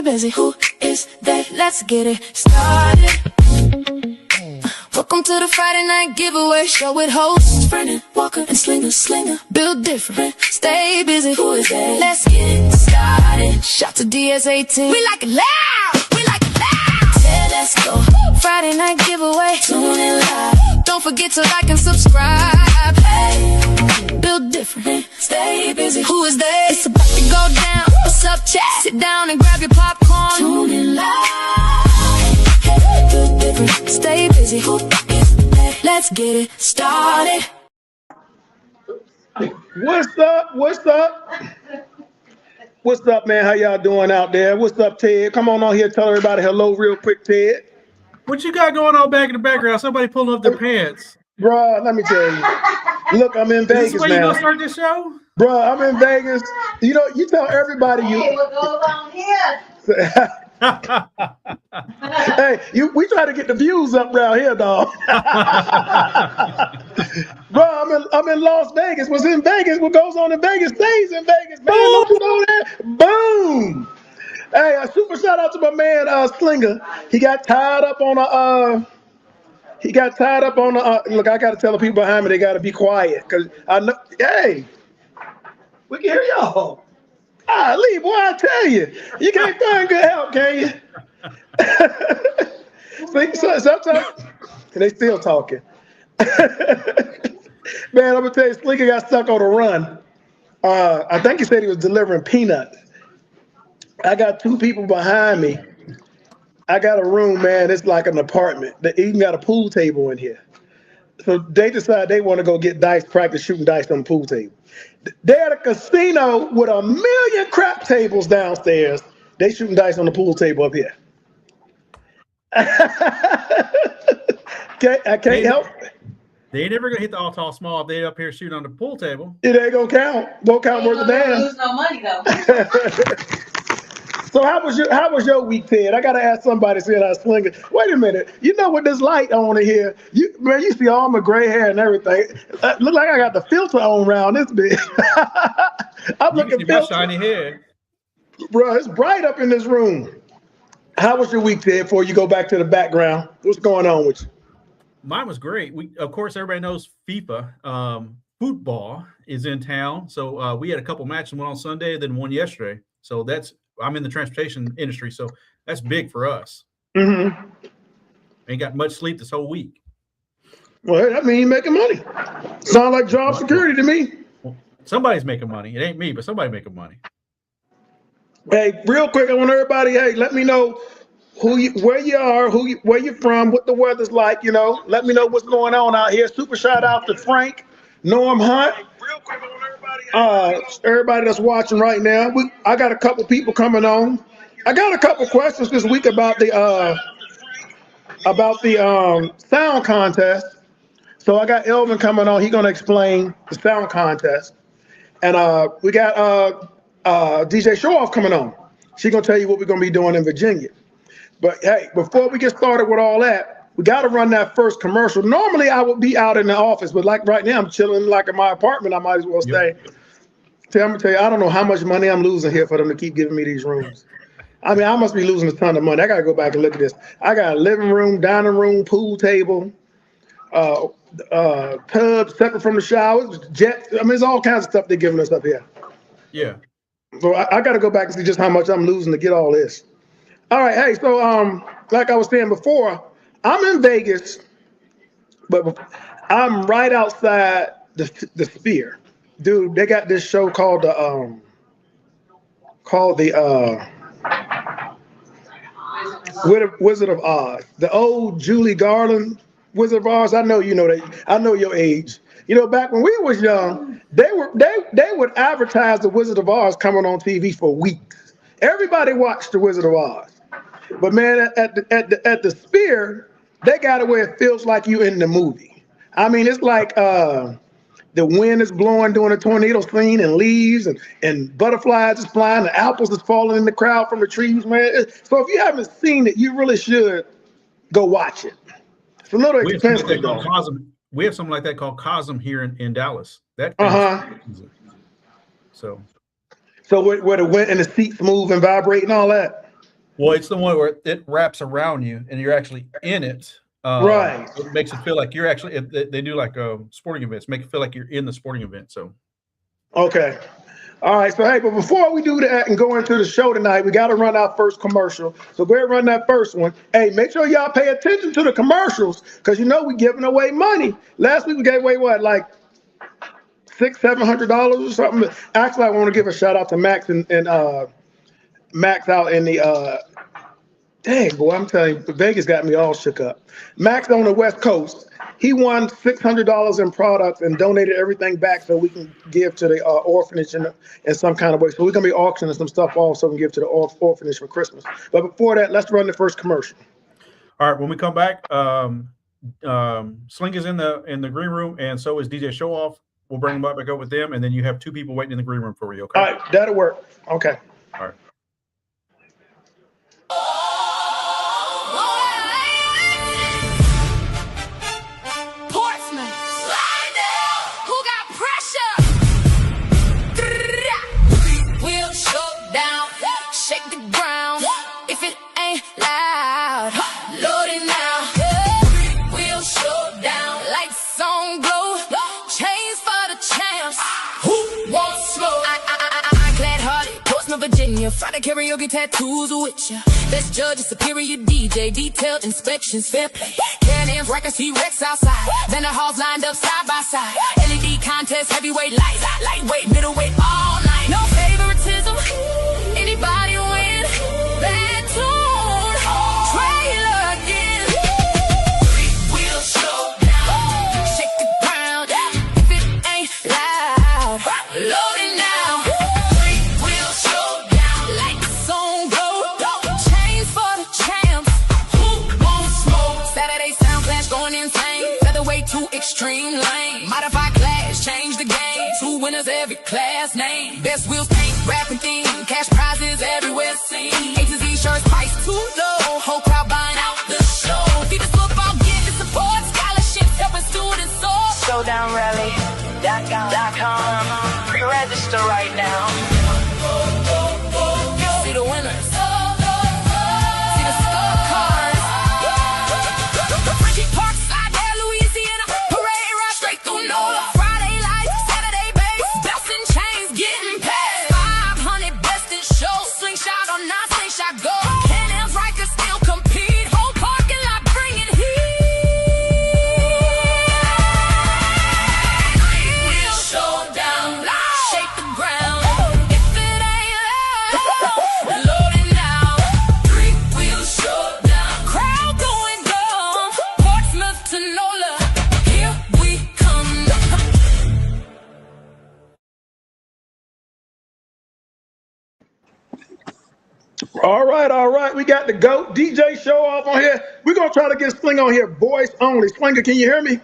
busy. Who is they? Let's get it started. Welcome to the Friday night giveaway show with hosts Vernon, Walker, and Slinger. Build different, stay busy. Who is they? Let's get it started. Shout to DS18. We like it loud. We like it loud. Yeah, let's go. Friday night giveaway. Tune in live. Don't forget to like and subscribe. Hey, build different, stay busy. Who is they? It's about to go down. What's up, chat? Sit down and grab your popcorn. Tune in live. Hey, build different, stay busy. Who is they? Let's get it started. What's up? What's up? What's up, man? How y'all doing out there? What's up, Ted? Come on here, tell everybody hello real quick, Ted. What you got going on back in the background? Somebody pulling up their pants. Bruh, let me tell you. Look, I'm in Vegas, Is this where you gonna start this show? Bruh, I'm in Vegas. You know, you tell everybody you. Hey, what goes on here? Hey, we try to get the views up around here, dog. Bro, I'm in Las Vegas. What's in Vegas? What goes on in Vegas stays in Vegas, man. Don't you know that? Boom. Hey, a super shout out to my man Slinger. He got tied up on a look, I gotta tell the people behind me they gotta be quiet because I know. Hey, we can hear y'all. Lee, boy, I tell you, you can't find good help, can you? See, sometimes they still talking. Man, I'm gonna tell you, Slinker got stuck on a run. I think he said he was delivering peanuts. I got two people behind me. I got a room, man. It's like an apartment. They even got a pool table in here. So they decide they want to go get dice, practice shooting dice on the pool table. They're at a casino with 1 million crap tables downstairs. They shooting dice on the pool table up here. I can't help. They ain't never gonna hit the all tall small if they up here shooting on the pool table. It ain't gonna count. Won't count worth a damn. Lose no money though. So how was your week, Ted? I gotta ask somebody saying I was slinging. Wait a minute. You know with this light on in here, you see all my gray hair and everything. Look like I got the filter on around this bit. I'm looking at my shiny hair. Bro, it's bright up in this room. How was your week, Ted, before you go back to the background? What's going on with you? Mine was great. Of course, everybody knows FIFA. Football is in town. So we had a couple matches, one on Sunday, then one yesterday. So I'm in the transportation industry, so that's big for us. Mm-hmm. Ain't got much sleep this whole week. Well, that means you're making money. Sound like job security to me. Well, somebody's making money. It ain't me, but somebody's making money. Hey, real quick, I want everybody, let me know where you are, where you're from, what the weather's like, Let me know what's going on out here. Super shout out to Frank, Norm Hunt. Real quick, I want everybody that's watching right now. I got a couple people coming on. I got a couple questions this week about the sound contest. So I got Elvin coming on. He's gonna explain the sound contest, and we got DJ Showoff coming on. She's gonna tell you what we're gonna be doing in Virginia. But hey, before we get started with all that, we got to run that first commercial. Normally, I would be out in the office, but like right now, I'm chilling like in my apartment. I might as well stay. I'm gonna tell you, I don't know how much money I'm losing here for them to keep giving me these rooms. I mean, I must be losing a ton of money. I gotta go back and look at this. I got a living room, dining room, pool table, tub separate from the showers, jet. I mean, it's all kinds of stuff they're giving us up here. Yeah. So I got to go back and see just how much I'm losing to get all this. All right, hey, so like I was saying before, I'm in Vegas, but I'm right outside the Sphere. Dude, they got this show called the Wizard of Oz. The old Julie Garland Wizard of Oz. I know you know that. I know your age. Back when we was young, they would advertise the Wizard of Oz coming on TV for weeks. Everybody watched the Wizard of Oz. But man, at the Sphere, they got it where it feels like you in the movie. I mean, it's like the wind is blowing during a tornado scene, and leaves and butterflies is flying, and apples is falling in the crowd from the trees, man. So if you haven't seen it, you really should go watch it. It's a little expensive. We have something like that called Cosm here in Dallas. So where the wind and the seats move and vibrate and all that. Well, it's the one where it wraps around you and you're actually in it. Right. It makes it feel like you're actually. They do like sporting events, make it feel like you're in the sporting event. So. Okay. All right. So hey, but before we do that and go into the show tonight, we got to run our first commercial. So go ahead and run that first one. Hey, make sure y'all pay attention to the commercials because we giving away money. Last week we gave away what, like $600-700 or something. Actually, I want to give a shout out to Max and Max out in the dang boy, I'm telling you, Vegas got me all shook up. Max on the West Coast. He won $600 in products and donated everything back so we can give to the orphanage in some kind of way. So we're gonna be auctioning some stuff off so we can give to the orphanage for Christmas. But before that, let's run the first commercial. All right, when we come back, Sling is in the green room, and so is DJ Show Off. We'll bring them back up with them, and then you have 2 people waiting in the green room for you. Okay. All right, that'll work. Okay. All right. Virginia, Friday karaoke tattoos with ya. Best judge, a superior DJ, detailed inspections, fair play. Can-Am's records, T-Rex outside. Vendor halls lined up side by side. LED contest, heavyweight, lightweight, middleweight, all night. No favoritism, anybody win. Bad tune, trailer again. 3-wheel showdown, shake the ground. If it ain't loud, load it now. Extreme lane, modified class, change the game. 2 winners every class name. Best wheels paint, rapping theme. Cash prizes everywhere seen. A to Z shirts priced too low. Whole crowd buying out the show. Fetus football get the support. Scholarships helping students soar. ShowDownRally.com. Pre-register right now. See the winners. See the scorecards. Ricky Parkside, there, Louisiana. Parade ride straight through NOLA. Friday lights, Saturday bass. Belts and chains getting paid. 500 best in show. Slingshot or not, slingshot go. Can-Am's Rikers still compete. Whole parking lot bringing heat. Real showdown. Shake the ground. If it ain't loud, load it now. 3-wheel showdown. Crowd going dumb. Portsmouth to NOLA. Here we come. All right. We got the GOAT DJ Show Off on here. We're gonna try to get Sling on here, voice only. Slinger, can you hear me?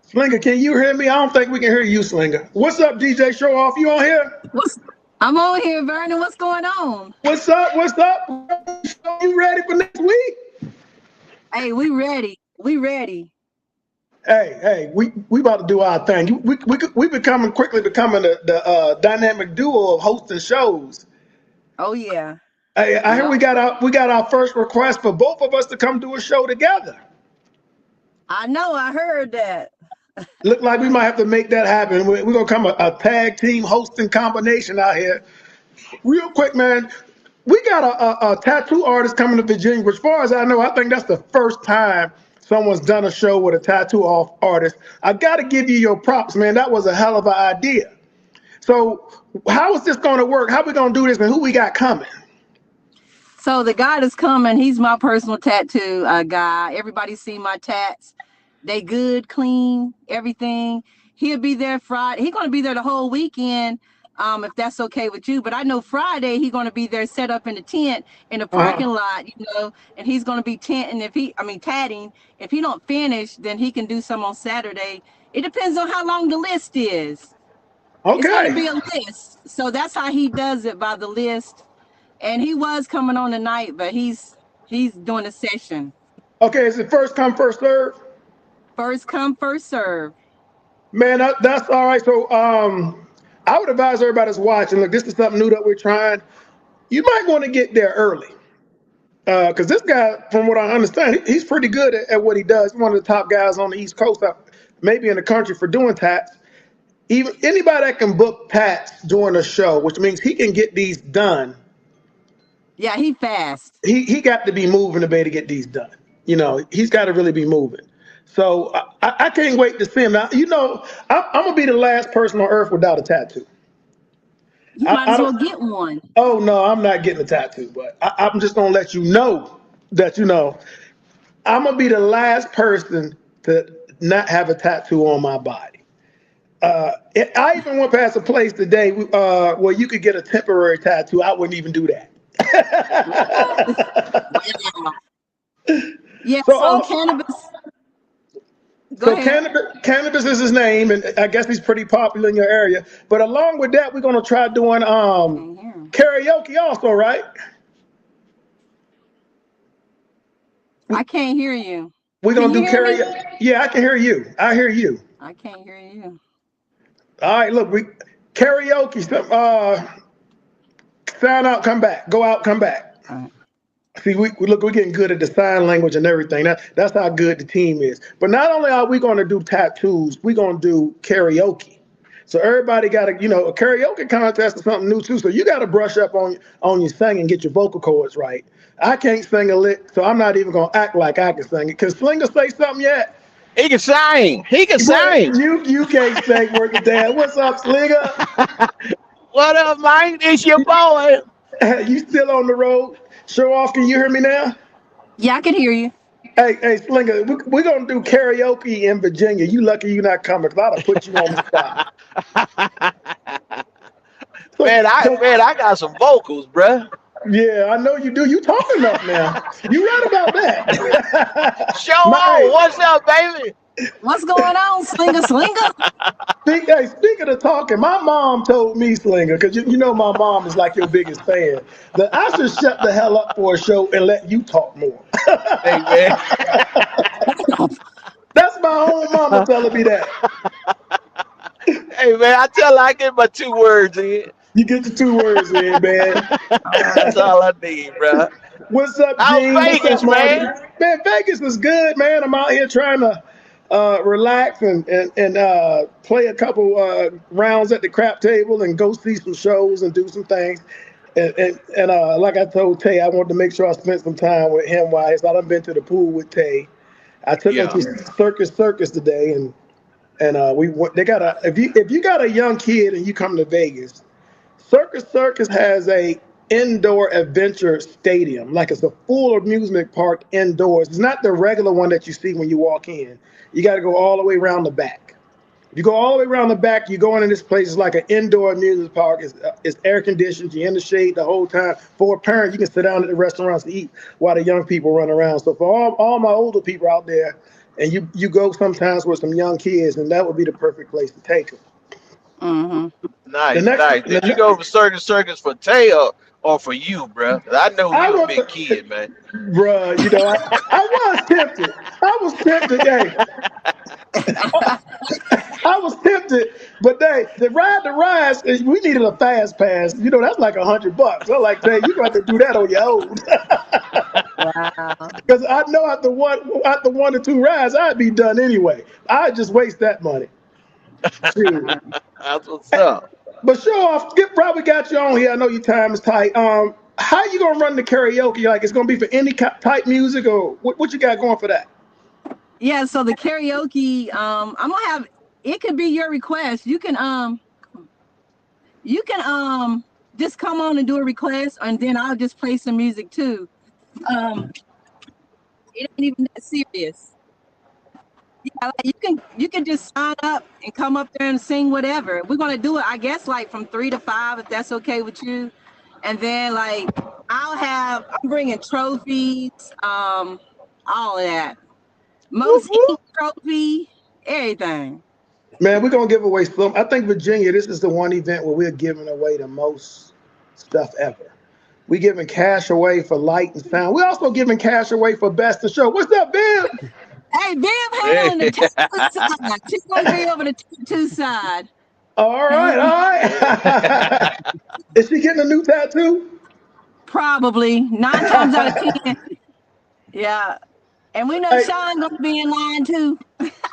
Slinger, can you hear me? I don't think we can hear you, Slinger. What's up, DJ Show Off? You on here? I'm on here, Vernon. What's going on? What's up? You ready for next week? Hey, we ready. We ready. Hey, we about to do our thing. We quickly becoming the dynamic duo of hosting shows. Oh yeah. Hey, I hear we got our first request for both of us to come do a show together. I know. I heard that. Look like we might have to make that happen. We're gonna come a tag team hosting combination out here. Real quick, man. We got a tattoo artist coming to Virginia. Which, as far as I know, I think that's the first time someone's done a show with a tattoo artist. I got to give you your props, man. That was a hell of an idea. So, how is this going to work? How we going to do this, and who we got coming? So the guy that's coming, he's my personal tattoo guy. Everybody's seen my tats. They good, clean, everything. He'll be there Friday. He's going to be there the whole weekend, if that's okay with you. But I know Friday he's going to be there set up in the tent in the parking lot, and he's going to be tatting. If he don't finish, then he can do some on Saturday. It depends on how long the list is. Okay. It's going to be a list. So that's how he does it, by the list. And he was coming on tonight, but he's doing a session. Okay, is it first come, first serve? First come, first serve. Man, that's all right. So I would advise everybody that's watching, look, this is something new that we're trying. You might want to get there early. Because this guy, from what I understand, he's pretty good at what he does. He's one of the top guys on the East Coast, maybe in the country, for doing tats. Even anybody that can book tats during a show, which means he can get these done. Yeah, he fast. He got to be moving to be able to get these done. You know, he's got to really be moving. So I can't wait to see him. Now, you know, I'm gonna be the last person on earth without a tattoo. You might as well get one. Oh no, I'm not getting a tattoo, but I'm just gonna let you know that I'm gonna be the last person to not have a tattoo on my body. I even went past a place today where you could get a temporary tattoo. I wouldn't even do that. Yeah. So cannabis. Go ahead. Cannabis is his name, and I guess he's pretty popular in your area. But along with that, we're gonna try doing karaoke also, right? I can't hear you. We're gonna do karaoke. Yeah, I can hear you. I hear you. I can't hear you. All right, look, we karaoke. Sign out, come back. Go out, come back. All right. See, we're getting good at the sign language and everything. That's how good the team is. But not only are we going to do tattoos, we're going to do karaoke. So everybody got to, a karaoke contest is something new too. So you got to brush up on your singing and get your vocal cords right. I can't sing a lick, so I'm not even going to act like I can sing it. Can Slinger say something yet? He can sing. He can sing. You can't sing worth a damn. What's up, Slinger? What up, Mike? It's your boy. You still on the road? Show off, can you hear me now? Yeah, I can hear you. Hey, Slinger, we're going to do karaoke in Virginia. You lucky you're not coming, because I'd have put you on the spot. Man, I got some vocals, bruh. Yeah, I know you do. You talk enough now. You right about that. Show on. What's up, baby? What's going on, Slinger? Speaking of talking, my mom told me, Slinger, because you know my mom is like your biggest fan, that I should shut the hell up for a show and let you talk more. Hey, man. That's my own mama telling me that. Hey, man, I tell her I get my 2 words in. You get your 2 words in, man. That's all I need, bro. What's up, Gene? Vegas, man. Man, Vegas is good, man. I'm out here trying to relax and play a couple rounds at the crap table and go see some shows and do some things. And like I told Tay, I wanted to make sure I spent some time with him while I done been to the pool with Tay. I took him to Circus today, and we went. They got if you got a young kid and you come to Vegas, Circus has a indoor adventure stadium, like it's a full amusement park indoors. It's not the regular one that you see when you walk in. You got to go all the way around the back. You go all the way around the back, you go into this place. It's like an indoor amusement park. It's air conditioned. You're in the shade the whole time. For a parent, you can sit down at the restaurants to eat while the young people run around. So for all my older people out there, and you go sometimes with some young kids, and that would be the perfect place to take them. Mm-hmm. Nice. Did you go for Circus for Tay or for you, bro? I know you a big kid, man. Bruh, I was tempted. I was tempted, but the rides, we needed a fast pass. That's like $100. I'm like, hey, you got to do that on your own. Wow. Because I know after 1 or 2 rides, I'd be done anyway. I'd just waste that money. That's what's up. But show off, probably got you on here. I know your time is tight. How you gonna run the karaoke? Like, it's gonna be for any type music, or what you got going for that? Yeah, so the karaoke, I'm gonna have it could be your request. You can just come on and do a request, and then I'll just play some music too. It ain't even that serious. Yeah, like you can just sign up and come up there and sing whatever. We're gonna do it, I guess, like from 3 to 5, if that's okay with you. And then like I'm bringing trophies, all of that. Most trophy, everything. Man, we're gonna give away some. I think Virginia, this is the one event where we're giving away the most stuff ever. We giving cash away for light and sound. We're also giving cash away for best of show. What's up, Bill? Hey, Bill, on the tattoo side. She's gonna be over the tattoo side. All right, all right. Is she getting a new tattoo? Probably 9 times out of 10. Yeah. And we know Hey, Sean gonna be in line too.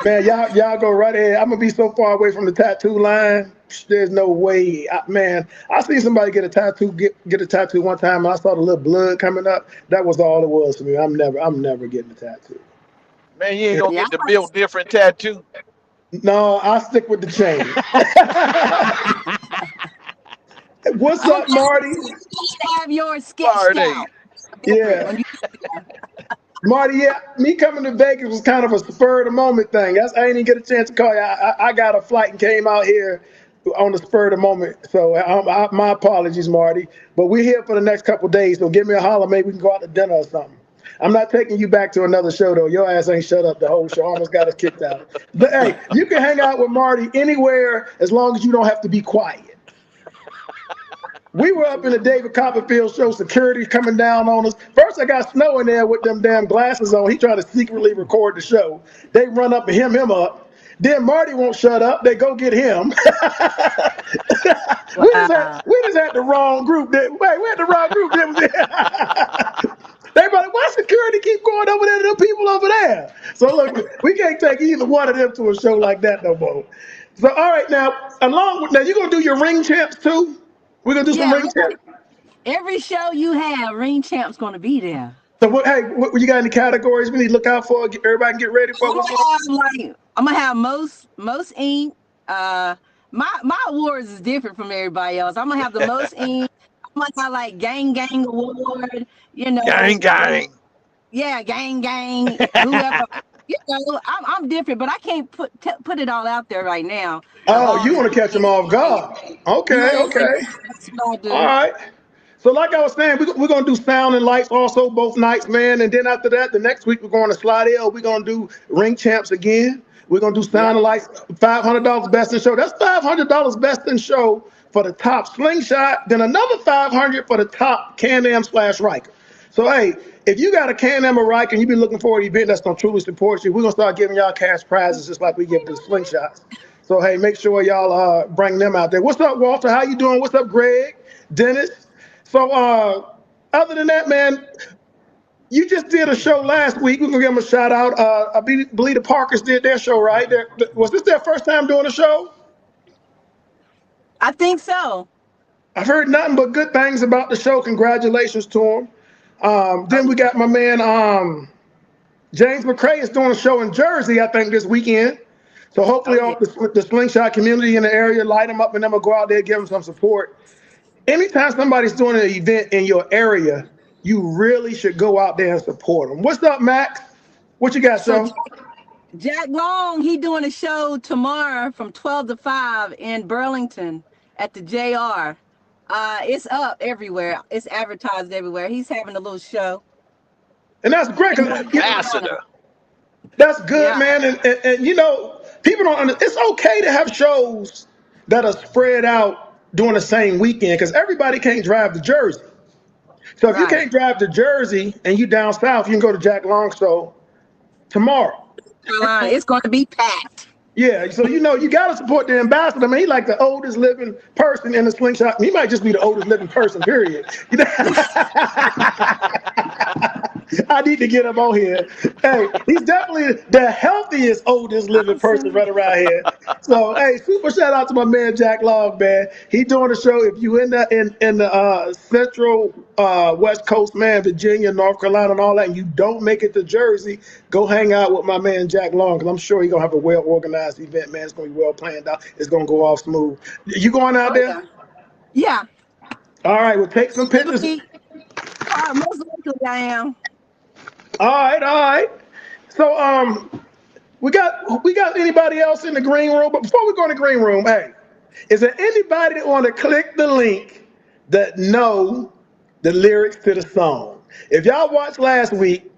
man, y'all go right ahead. I'm gonna be so far away from the tattoo line. There's no way, man. I seen somebody get a tattoo, get a tattoo one time, and I saw the little blood coming up. That was all it was for me. I'm never getting a tattoo. Man, you ain't gonna Yeah, get the built different tattoo. No, I stick with the chain. What's I'm up, Marty? gonna have yours sketched Marty. out. Yeah, When you, Marty. Yeah, me coming to Vegas was kind of a spur of the moment thing. I ain't even get a chance to call you. I got a flight and came out here on the spur of the moment. So my apologies, Marty. But we're here for the next couple of days. So give me a holler. Maybe we can go out to dinner or something. I'm not taking you back to another show, though. Your ass ain't shut up the whole show. Almost got us kicked out. But hey, you can hang out with Marty anywhere as long as you don't have to be quiet. We were up in the David Copperfield show, security coming down on us. First, I got Snow in there with them damn glasses on. He tried to secretly record the show. They run up and hem him up. Then Marty won't shut up. They go get him. we just had the wrong group. We had the wrong group. They like, why security keep going over there to the people over there? So look, we can't take either one of them to a show like that no more. So all right, now you gonna do your ring champs too? We're gonna do some yeah, ring champs. every show you have, Ring Champ's gonna be there. So what you got any categories we need to look out for? Everybody can get ready for what's going I'm gonna have most ink. My awards is different from everybody else. I'm gonna have the most ink. I'm gonna have like gang award. Gang. Yeah, gang. Whoever. I'm different, but I can't put it all out there right now. Oh, you want to catch them off guard? Okay. That's what I do. All right. So like I was saying, we're going to do sound and lights also both nights, man. And then after that, the next week, we're going to Slidell. We're going to do ring champs again. We're going to do sound and lights, $500 best in show. That's $500 best in show for the top slingshot. Then another $500 for the top Can-Am / Riker. So, hey, if you got a Can-Am or Riker and you've been looking for an event that's going to truly support you, we're going to start giving y'all cash prizes just like we give to the slingshots. So, hey, make sure y'all bring them out there. What's up, Walter? How you doing? What's up, Greg? Dennis? So, other than that, man, you just did a show last week. We're going to give them a shout out. I believe the Parkers did their show, right? Was this their first time doing a show? I think so. I've heard nothing but good things about the show. Congratulations to them. Then we got my man, James McCrae is doing a show in Jersey, I think, this weekend. So hopefully the slingshot community in the area, light them up and them will go out there, give them some support. Anytime somebody's doing an event in your area, you really should go out there and support them. What's up, Max? What you got, son? Jack Long, he doing a show tomorrow from 12 to 5 in Burlington at the JR. It's up everywhere. It's advertised everywhere. He's having a little show. And that's great. Ambassador. That's good, man. And you know, people don't understand. It's okay to have shows that are spread out during the same weekend because everybody can't drive to Jersey. So if you can't drive to Jersey and you down south, you can go to Jack Long show tomorrow. It's going to be packed. Yeah, so you know you gotta support the ambassador. I mean, he's like the oldest living person in the slingshot. He might just be the oldest living person, period. You know? I need to get him on here. Hey, he's definitely the healthiest, oldest living person right around here. So, hey, super shout out to my man Jack Long, man. He doing a show. If you in the central West Coast, man, Virginia, North Carolina, and all that, and you don't make it to Jersey, go hang out with my man Jack Long, because I'm sure he's gonna have a well organized event, man. It's gonna be well planned out. It's gonna go off smooth. You going out there? Yeah. All right, we'll take some pictures. Most likely I am. All right. So we got anybody else in the green room? But before we go in the green room, hey, is there anybody that want to click the link that know the lyrics to the song? If y'all watched last week,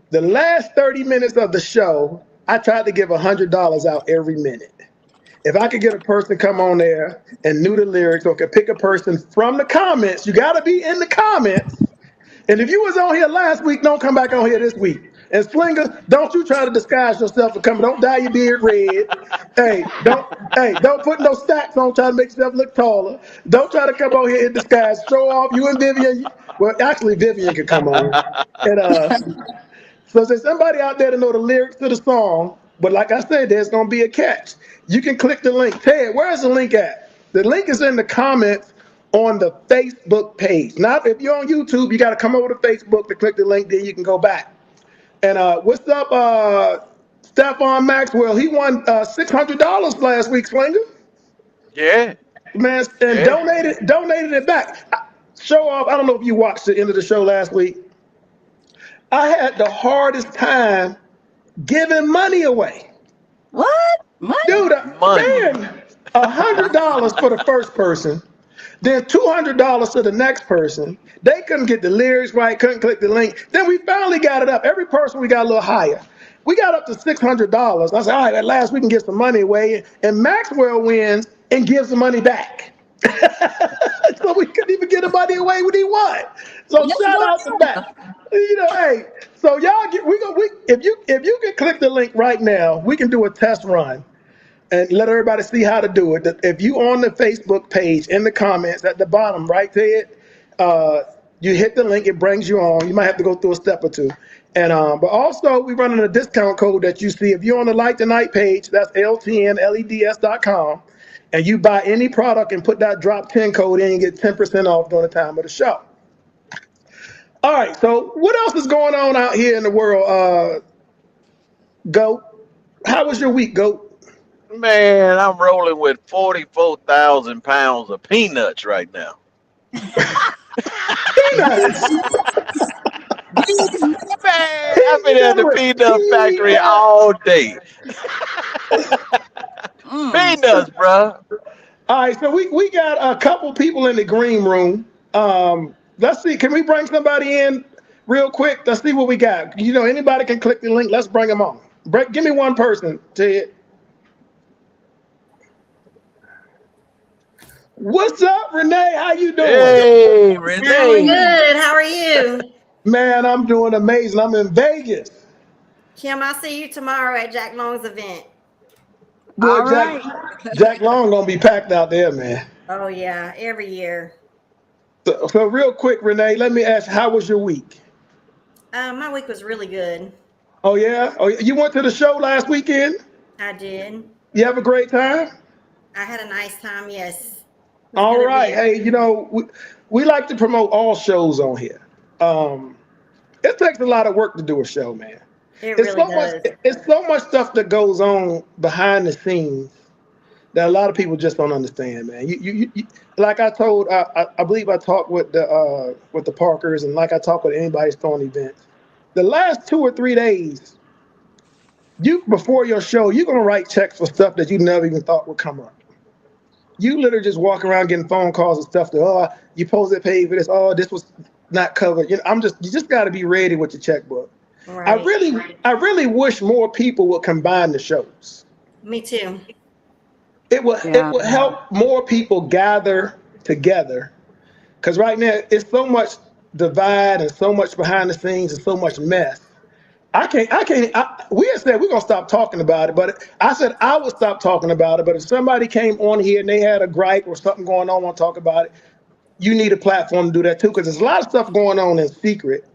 the last 30 minutes of the show, I tried to give $100 out every minute. If I could get a person to come on there and knew the lyrics, or could pick a person from the comments, you got to be in the comments. And if you was on here last week, don't come back on here this week. And Slinger, don't you try to disguise yourself for coming. Don't dye your beard red. Don't put no stacks on trying to make yourself look taller. Don't try to come on here in disguise. Show off you and Vivian. Well, actually, Vivian could come on. And so there's somebody out there to know the lyrics to the song. But like I said, there's gonna be a catch. You can click the link. Ted, where's the link at? The link is in the comments on the Facebook page. Now, if you're on YouTube, you got to come over to Facebook to click the link. Then you can go back. And what's up, Stephon Maxwell? He won $600 last week, Slinger. Yeah. Man, and donated it back. Show off. I don't know if you watched the end of the show last week. I had the hardest time giving money away. What? Money? Dude, Money. man, $100 for the first person, then $200 to the next person. They couldn't get the lyrics right, couldn't click the link. Then we finally got it up. Every person we got a little higher. We got up to $600. I said, all right, at last we can get some money away. And Maxwell wins and gives the money back. So we couldn't even get the money away when he won. So shout out to that. Hey. So y'all if you can click the link right now, we can do a test run and let everybody see how to do it. If you on the Facebook page in the comments at the bottom, right, Ted, you hit the link, it brings you on. You might have to go through a step or two. And but also we're running a discount code that you see if you're on the Lite Nite page. That's LTNLEDS.com. And you buy any product and put that drop 10 code in, you get 10% off during the time of the show. All right, so what else is going on out here in the world, Goat? How was your week, Goat? Man, I'm rolling with 44,000 pounds of peanuts right now. Peanuts? Man, I've been at the peanut factory all day. Peanuts, bro. All right, so we got a couple people in the green room. Let's see, can we bring somebody in real quick? Let's see what we got. Anybody can click the link. Let's bring them on. Give me one person, Ted. What's up, Renee? How you doing? Hey, Renee. Doing good. How are you? Man, I'm doing amazing. I'm in Vegas. Kim, I'll see you tomorrow at Jack Long's event. Boy, All right. Jack Long gonna be packed out there, man. Oh, yeah, every year. So real quick, Renee, let me ask, how was your week? My week was really good. Oh, yeah? Oh, you went to the show last weekend? I did. You have a great time? I had a nice time, yes. All right. Hey, we like to promote all shows on here. It takes a lot of work to do a show, man. It really does. It's so much stuff that goes on behind the scenes that a lot of people just don't understand, man. You like I told, I believe I talked with the Parkers, and like I talked with anybody's throwing events. The last 2 or 3 days, before your show, you're gonna write checks for stuff that you never even thought would come up. You literally just walk around getting phone calls and stuff that, you supposed to pay for this, this was not covered. You just got to be ready with your checkbook. Right. I really wish more people would combine the shows. Me too. It would help more people gather together, because right now it's so much divide and so much behind the scenes and so much mess. We had said we're gonna stop talking about it, but I said I would stop talking about it. But if somebody came on here and they had a gripe or something going on, want to talk about it, you need a platform to do that too, because there's a lot of stuff going on in secret.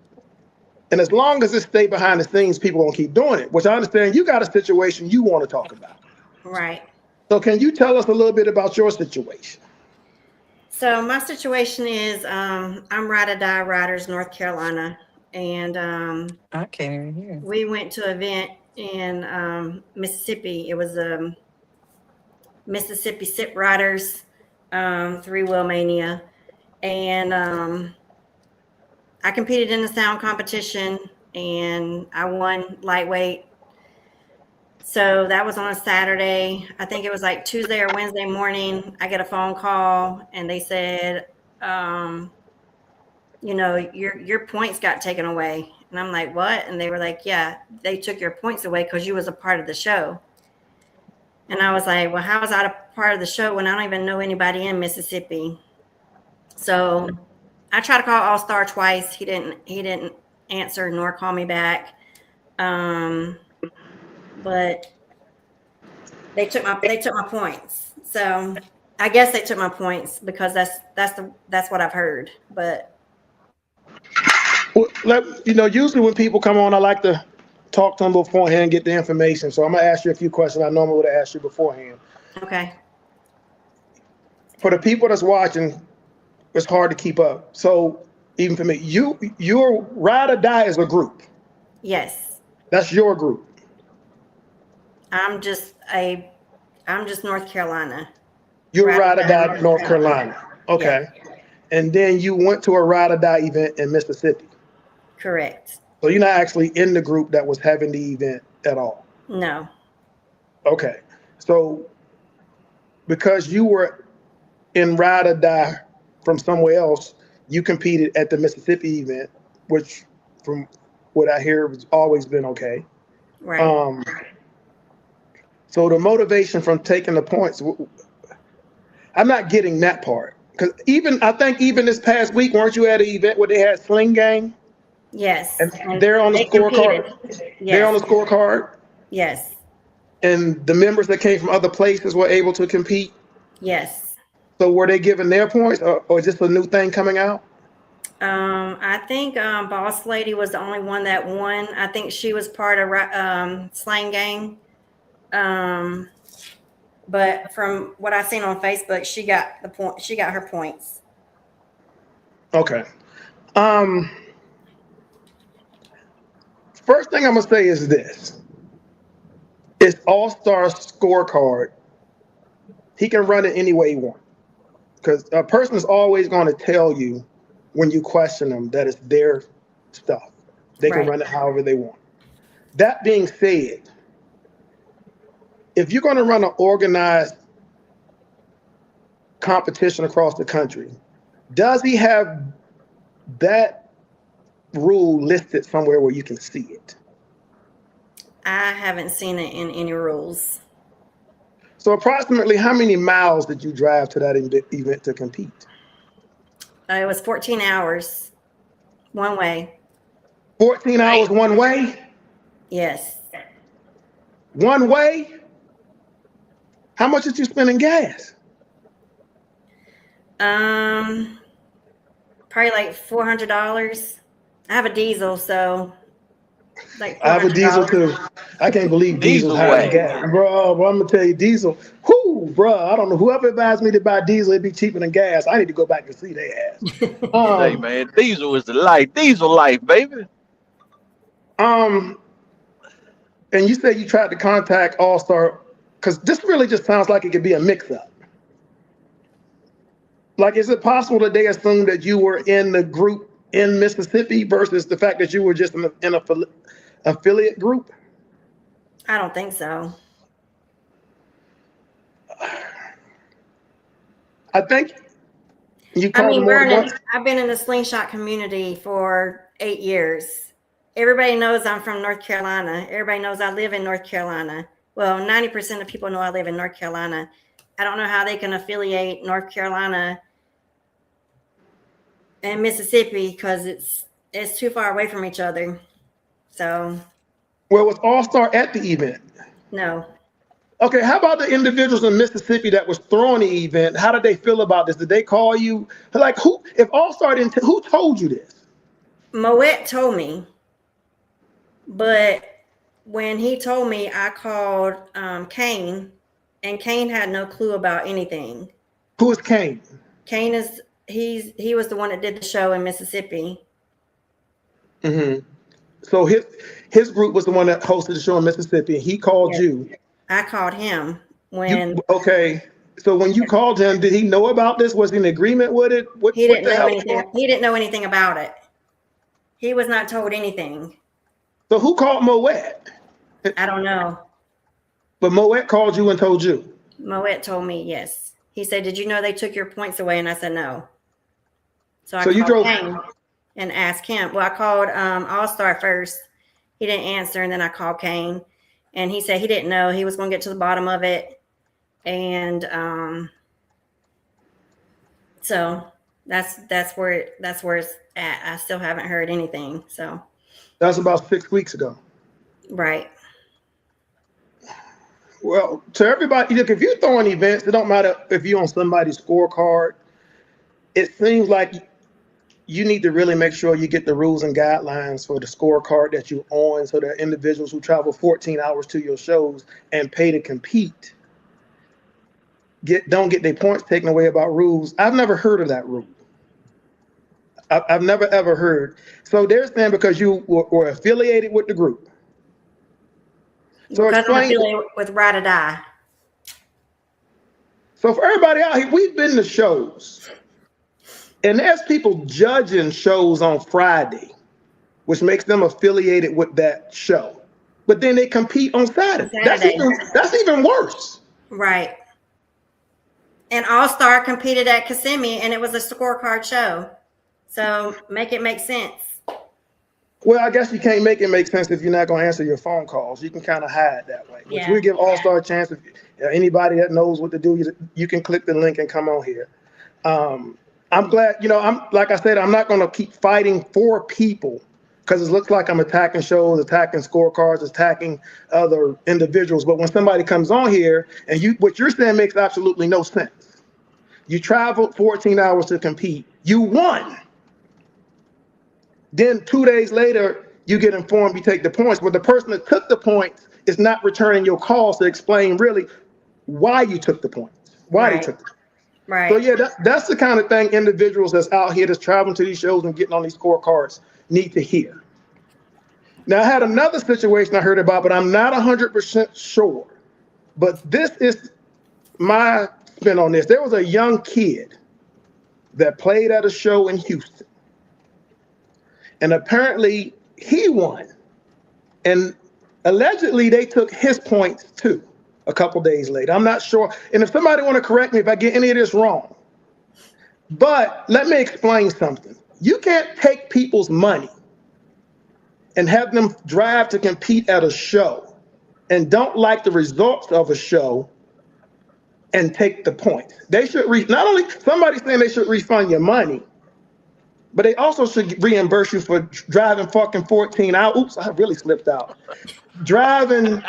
And as long as it stay behind the scenes, people won't keep doing it, which I understand you got a situation you want to talk about. Right. So can you tell us a little bit about your situation? So my situation is I'm Ride or Die Riders, North Carolina. And I can't even hear. We went to an event in Mississippi. It was Mississippi Sit Riders, 3-Wheel Mania. And I competed in the sound competition and I won lightweight. So that was on a Saturday. I think it was like Tuesday or Wednesday morning. I get a phone call and they said, your points got taken away. And I'm like, what? And they were like, yeah, they took your points away because you was a part of the show. And I was like, well, how was I a part of the show when I don't even know anybody in Mississippi? So I tried to call All Star twice. He didn't answer nor call me back. But they took my points. So I guess they took my points because that's what I've heard. But Well, usually when people come on, I like to talk to them beforehand and get the information. So I'm gonna ask you a few questions I normally would have asked you beforehand. okay. For the people that's watching, it's hard to keep up. So even for me, your ride or die is a group. Yes. That's your group. I'm just North Carolina. You're ride or die North Carolina. Okay. Yes. And then you went to a ride or die event in Mississippi. Correct. So you're not actually in the group that was having the event at all. No. Okay. So because you were in ride or die from somewhere else, you competed at the Mississippi event, which from what I hear has always been okay. Right. So the motivation from taking the points, I'm not getting that part. Because I think even this past week, weren't you at an event where they had Sling Gang? Yes. And they're on the scorecard. Yes. They're on the scorecard. Yes. And the members that came from other places were able to compete. Yes. So were they given their points, or is this a new thing coming out? I think Boss Lady was the only one that won. I think she was part of Slang Gang. But from what I've seen on Facebook, she got the point. She got her points. Okay. First thing I'm gonna say is this: it's All-Star scorecard. He can run it any way he wants, because a person is always going to tell you when you question them that it's their stuff. They can run it however they want. That being said, if you're going to run an organized competition across the country, does he have that rule listed somewhere where you can see it? I haven't seen it in any rules. So approximately how many miles did you drive to that event to compete? It was 14 hours one way. 14 hours one way? Yes. One way? How much did you spend in gas? Probably like $400. I have a diesel, so like $400. I have a diesel too. I can't believe diesel's Diesel high way. in gas. Bro, I'm gonna tell you, diesel, bro, I don't know. Whoever advised me to buy diesel, it'd be cheaper than gas. I need to go back and see their ass. Hey man, diesel is the life. Diesel life, baby. And you said you tried to contact All-Star, because this really just sounds like it could be a mix-up. Like, is it possible that they assumed that you were in the group in Mississippi versus the fact that you were just in an affiliate group? I don't think so. I think you called them more than Vernon, once. I've been in the slingshot community for 8 years. Everybody knows I'm from North Carolina. Everybody knows I live in North Carolina. Well, 90% of people know I live in North Carolina. I don't know how they can affiliate North Carolina and Mississippi because it's too far away from each other. So. Well, was All-Star at the event? No. Okay, how about the individuals in Mississippi that was throwing the event? How did they feel about this? Did they call you? Like, who? If All-Star didn't, who told you this? Moet told me, but when he told me, I called Kane, and Kane had no clue about anything. Who is Kane? Kane is he was the one that did the show in Mississippi. Mm-hmm. So his group was the one that hosted the show in Mississippi. He called you. I called him when. Okay. So when you called him, did he know about this? Was he in agreement with it? He didn't know anything. He didn't know anything about it. He was not told anything. So who called Moet? I don't know. But Moet called you and told you. Moet told me, yes. He said, "Did you know they took your points away?" And I said, "No." So I called Kane and asked him. Well, I called All-Star first. He didn't answer, and then I called Kane, and he said he didn't know. He was going to get to the bottom of it, and so that's where it's at. I still haven't heard anything. So that was about 6 weeks ago. Right. Well, to everybody, look, if you're throwing events, it don't matter if you're on somebody's scorecard. It seems like you need to really make sure you get the rules and guidelines for the scorecard that you're on, so that individuals who travel 14 hours to your shows and pay to compete don't get their points taken away about rules. I've never heard of that rule. I've never ever heard. So they're saying because you were affiliated with the group. So Because I'm explain. affiliated with Ride or Die. So for everybody out here, we've been to shows, and there's people judging shows on Friday, which makes them affiliated with that show. But then they compete on Saturday. That's even worse. Right. And All Star competed at Kissimmee, and it was a scorecard show. So make it make sense. Well, I guess you can't make it make sense if you're not going to answer your phone calls. You can kind of hide that way. Which we give All Star a chance. If anybody that knows what to do, you can click the link and come on here. I'm glad, I'm like I said, I'm not going to keep fighting for people because it looks like I'm attacking shows, attacking scorecards, attacking other individuals. But when somebody comes on here and what you're saying makes absolutely no sense. You traveled 14 hours to compete. You won. Then 2 days later, you get informed you take the points. But the person that took the points is not returning your calls to explain really why you took the points, why they took the points. Right. So yeah, that's the kind of thing individuals that's out here that's traveling to these shows and getting on these scorecards need to hear. Now, I had another situation I heard about, but I'm not 100% sure. But this is my spin on this. There was a young kid that played at a show in Houston. And apparently he won. And allegedly they took his points too a couple days later. I'm not sure. And if somebody want to correct me if I get any of this wrong. But let me explain something. You can't take people's money and have them drive to compete at a show and don't like the results of a show and take the points. They should not only somebody saying they should refund your money, but they also should reimburse you for driving fucking 14 hours. Oops, I really slipped out. Driving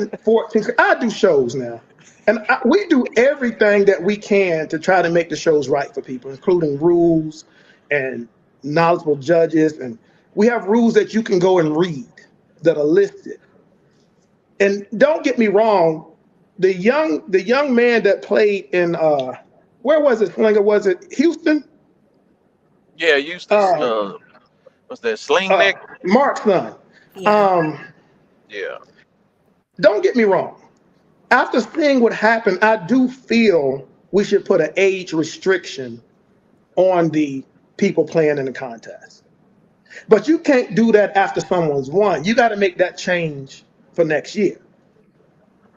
14. I do shows now. And we do everything that we can to try to make the shows right for people, including rules and knowledgeable judges. And we have rules that you can go and read that are listed. And don't get me wrong, the young man that played in, where was it, Slinger? Was it Houston? Yeah, what's that, Sling Neck? Mark's son. Yeah. Yeah. Don't get me wrong. After seeing what happened, I do feel we should put an age restriction on the people playing in the contest. But you can't do that after someone's won. You got to make that change for next year.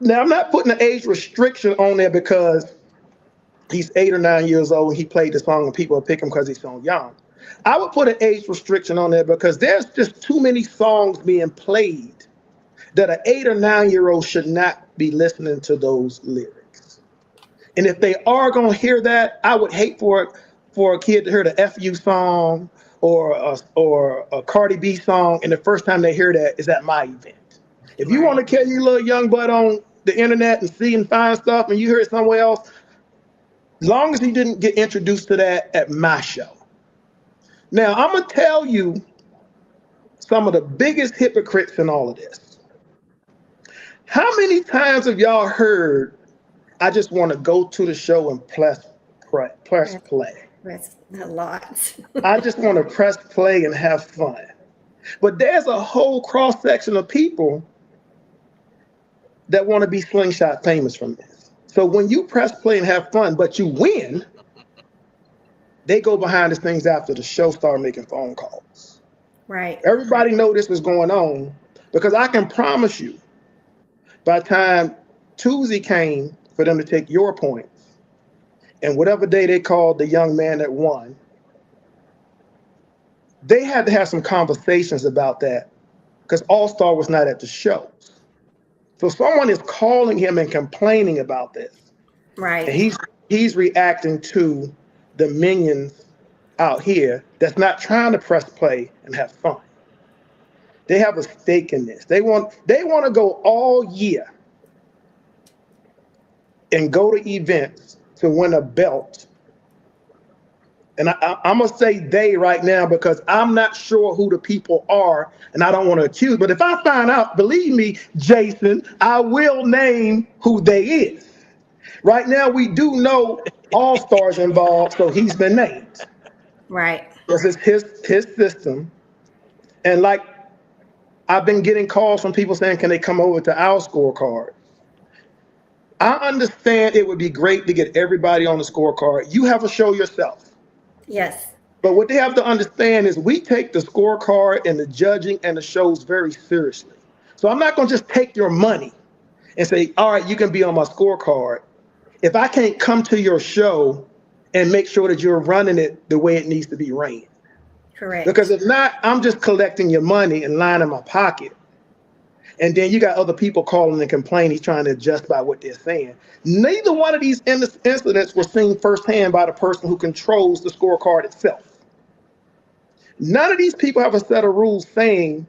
Now, I'm not putting an age restriction on there because he's 8 or 9 years old and he played the song and people will pick him because he's so young. I would put an age restriction on there because there's just too many songs being played that an 8 or 9 year old should not be listening to those lyrics. And if they are going to hear that, I would hate for a kid to hear the FU song or a Cardi B song, and the first time they hear that is at my event. If you want to carry your little young butt on the internet and see and find stuff and you hear it somewhere else, as long as he didn't get introduced to that at my show. Now, I'm going to tell you some of the biggest hypocrites in all of this. How many times have y'all heard, I just want to go to the show and press play? That's a lot. I just want to press play and have fun. But there's a whole cross section of people that want to be slingshot famous from this. So when you press play and have fun, but you win, they go behind the scenes after the show, start making phone calls. Right. Everybody know this is going on because I can promise you, by the time Tuesday came for them to take your points, and whatever day they called the young man that won, they had to have some conversations about that because All-Star was not at the show. So someone is calling him and complaining about this. Right. And he's reacting to the minions out here that's not trying to press play and have fun. They have a stake in this. They want to go all year and go to events to win a belt. And I'm going to say they right now because I'm not sure who the people are and I don't want to accuse. But if I find out, believe me, Jason, I will name who they is. Right now, we do know All-Stars involved, so he's been named. Right. This is his system. And like, I've been getting calls from people saying, can they come over to our scorecard? I understand it would be great to get everybody on the scorecard. You have a show yourself. Yes. But what they have to understand is we take the scorecard and the judging and the shows very seriously. So I'm not going to just take your money and say, all right, you can be on my scorecard. If I can't come to your show and make sure that you're running it the way it needs to be ran. Correct. Because if not, I'm just collecting your money and lying in my pocket. And then you got other people calling and complaining, trying to adjust by what they're saying. Neither one of these incidents were seen firsthand by the person who controls the scorecard itself. None of these people have a set of rules saying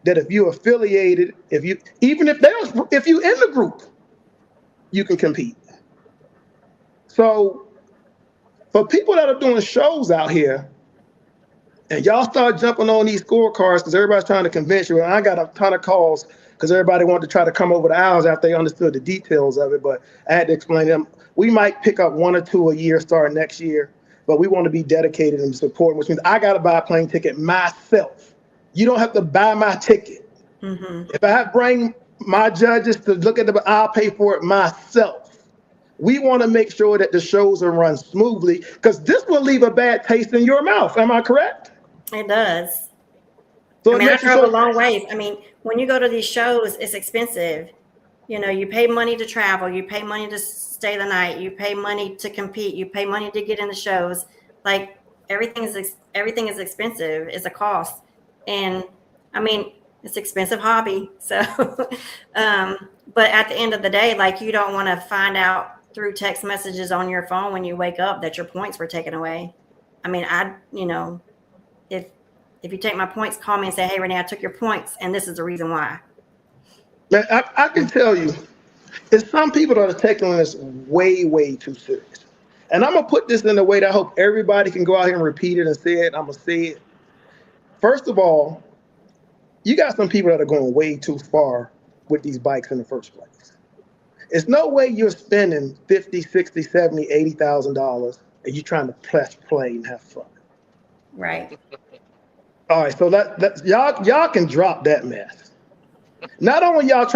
that if you're affiliated, if you in the group, you can compete. So for people that are doing shows out here, and y'all start jumping on these scorecards because everybody's trying to convince you. And I got a ton of calls because everybody wanted to try to come over to ours after they understood the details of it. But I had to explain to them, we might pick up 1 or 2 a year starting next year, but we want to be dedicated and supporting, which means I got to buy a plane ticket myself. You don't have to buy my ticket. Mm-hmm. If I bring my judges to look at I'll pay for it myself. We want to make sure that the shows are run smoothly because this will leave a bad taste in your mouth. Am I correct? It does. So I drove a long ways. When you go to these shows, it's expensive. You pay money to travel. You pay money to stay the night. You pay money to compete. You pay money to get in the shows. Like everything is expensive. It's a cost. And it's an expensive hobby. So, but at the end of the day, like you don't want to find out through text messages on your phone when you wake up that your points were taken away. If you take my points, call me and say, hey, Renee, I took your points, and this is the reason why. Man, I can tell you, it's some people that are taking this way, way too serious. And I'm going to put this in a way that I hope everybody can go out here and repeat it and say it. I'm going to say it. First of all, you got some people that are going way too far with these bikes in the first place. It's no way you're spending $50, $60, $70, $80,000 and you're trying to press play and have fun. Right. All right, so that y'all can drop that mess. Not only y'all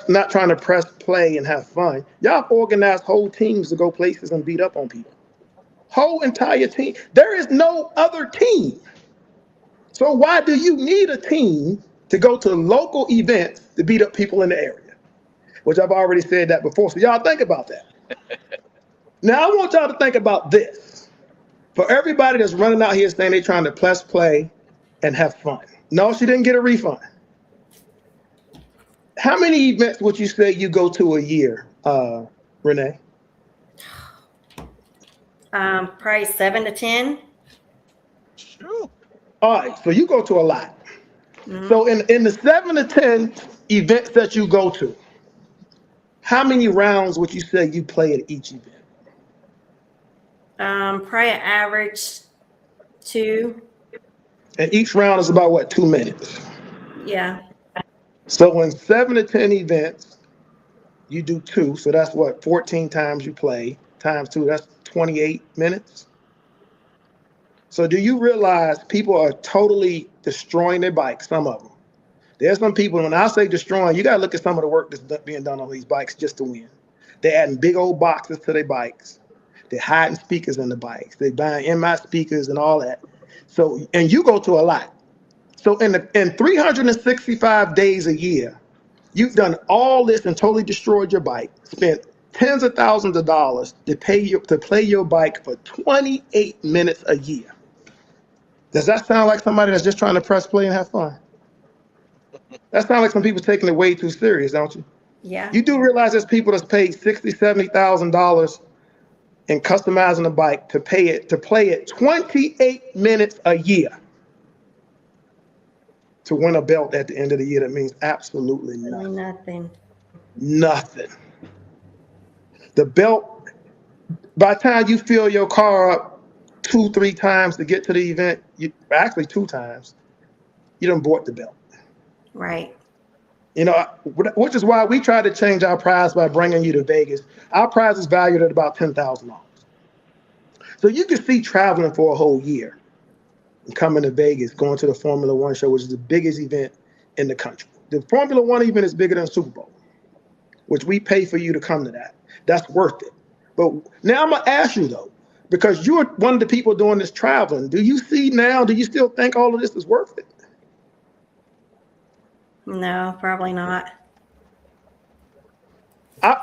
not trying to press play and have fun, y'all organize whole teams to go places and beat up on people. Whole entire team. There is no other team. So why do you need a team to go to local events to beat up people in the area? Which I've already said that before. So y'all think about that. Now I want y'all to think about this. For everybody that's running out here saying they're trying to press play and have fun. No, she didn't get a refund. How many events would you say you go to a year, Renee? Probably 7 to 10. Sure. All right, so you go to a lot. Mm-hmm. So in the 7 to 10 events that you go to, how many rounds would you say you play at each event? Probably an average 2. And each round is about, what, 2 minutes? Yeah. So in 7 to 10 events, you do 2. So that's what, 14 times you play, times 2, that's 28 minutes. So do you realize people are totally destroying their bikes, some of them? There's some people, when I say destroying, you got to look at some of the work that's being done on these bikes just to win. They're adding big old boxes to their bikes. They're hiding speakers in the bikes. They're buying MI speakers and all that. So, and you go to a lot. So in 365 days a year, you've done all this and totally destroyed your bike, spent tens of thousands of dollars to play your bike for 28 minutes a year. Does that sound like somebody that's just trying to press play and have fun? That sounds like some people taking it way too serious, don't you? Yeah. You do realize there's people that's paid $60,000, $70,000 in customizing a bike to play it 28 minutes a year. to win a belt at the end of the year that means absolutely nothing. Nothing. Nothing. The belt, by the time you fill your car up 2-3 times to get to the event, actually 2 times, you done bought the belt. Right. You know, which is why we try to change our prize by bringing you to Vegas. Our prize is valued at about $10,000. So you can see traveling for a whole year and coming to Vegas, going to the Formula One show, which is the biggest event in the country. The Formula One event is bigger than Super Bowl, which we pay for you to come to that. That's worth it. But now I'm going to ask you, though, because you're one of the people doing this traveling, do you still think all of this is worth it? No, probably not. I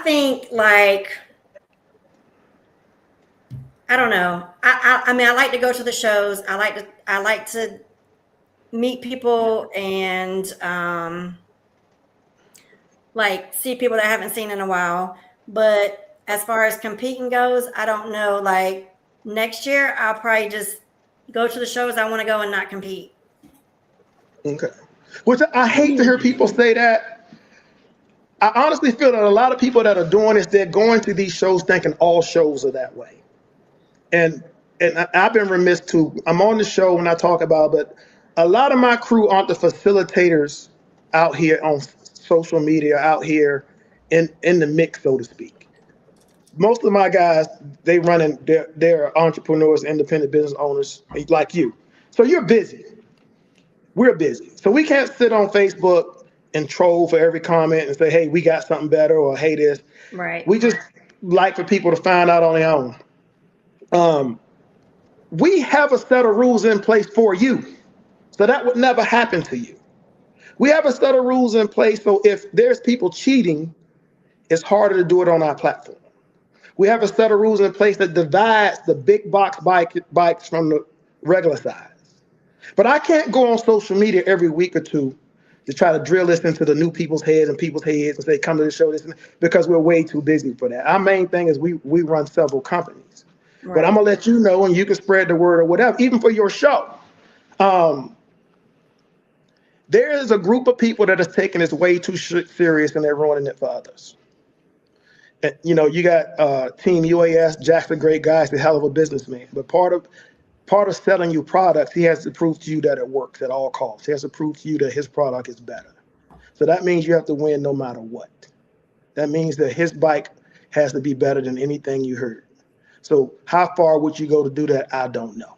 think, like, I don't know. I mean, I like to go to the shows. I like to meet people and like see people that I haven't seen in a while. But as far as competing goes, I don't know. Like next year, I'll probably just go to the shows I want to go and not compete. Okay. Which I hate to hear people say that. I honestly feel that a lot of people that are doing this, they're going to these shows thinking all shows are that way. And I've been remiss too. I'm on the show when I talk about it, but a lot of my crew aren't the facilitators out here on social media, out here in the mix, so to speak. Most of my guys, they're entrepreneurs, independent business owners like you. So you're busy. We're busy. So we can't sit on Facebook and troll for every comment and say, hey, we got something better, or hey, this. Right. We just like for people to find out on their own. We have a set of rules in place for you. So that would never happen to you. We have a set of rules in place, so if there's people cheating, it's harder to do it on our platform. We have a set of rules in place that divides the big box bikes from the regular size. But I can't go on social media every week or two to try to drill this into the new people's heads and say, come to the show, because we're way too busy for that. Our main thing is we run several companies. Right. But I'm going to let you know, and you can spread the word or whatever, even for your show. There is a group of people that is taking this way too serious, and they're ruining it for others. And, you know, you got Team UAS, Jack's a great guy, he's a hell of a businessman. But part of selling you products, he has to prove to you that it works at all costs. He has to prove to you that his product is better. So that means you have to win no matter what. That means that his bike has to be better than anything you heard. So how far would you go to do that? I don't know.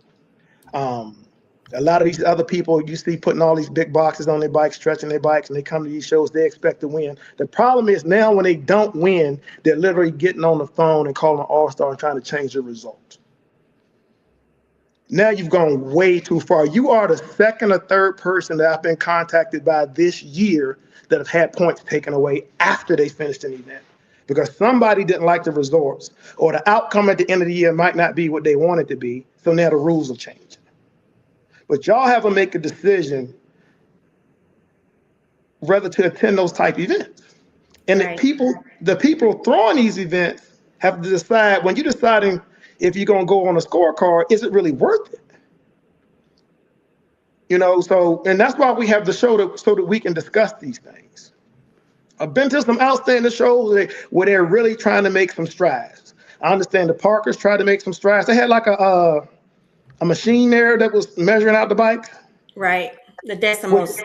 A lot of these other people you see putting all these big boxes on their bikes, stretching their bikes, and they come to these shows, they expect to win. The problem is now when they don't win, they're literally getting on the phone and calling an all-star and trying to change the result. Now you've gone way too far. You are the second or third person that I've been contacted by this year that have had points taken away after they finished an event, because somebody didn't like the results, or the outcome at the end of the year might not be what they want it to be. So now the rules are changing. But y'all have to make a decision whether to attend those type events. And right. the people throwing these events have to decide, when you're deciding if you're going to go on a scorecard, is it really worth it? You know, so, and that's why we have the show so that we can discuss these things. I've been to some outstanding shows where they're really trying to make some strides. I understand the Parkers tried to make some strides. They had like a machine there that was measuring out the bike. Right. The decimals.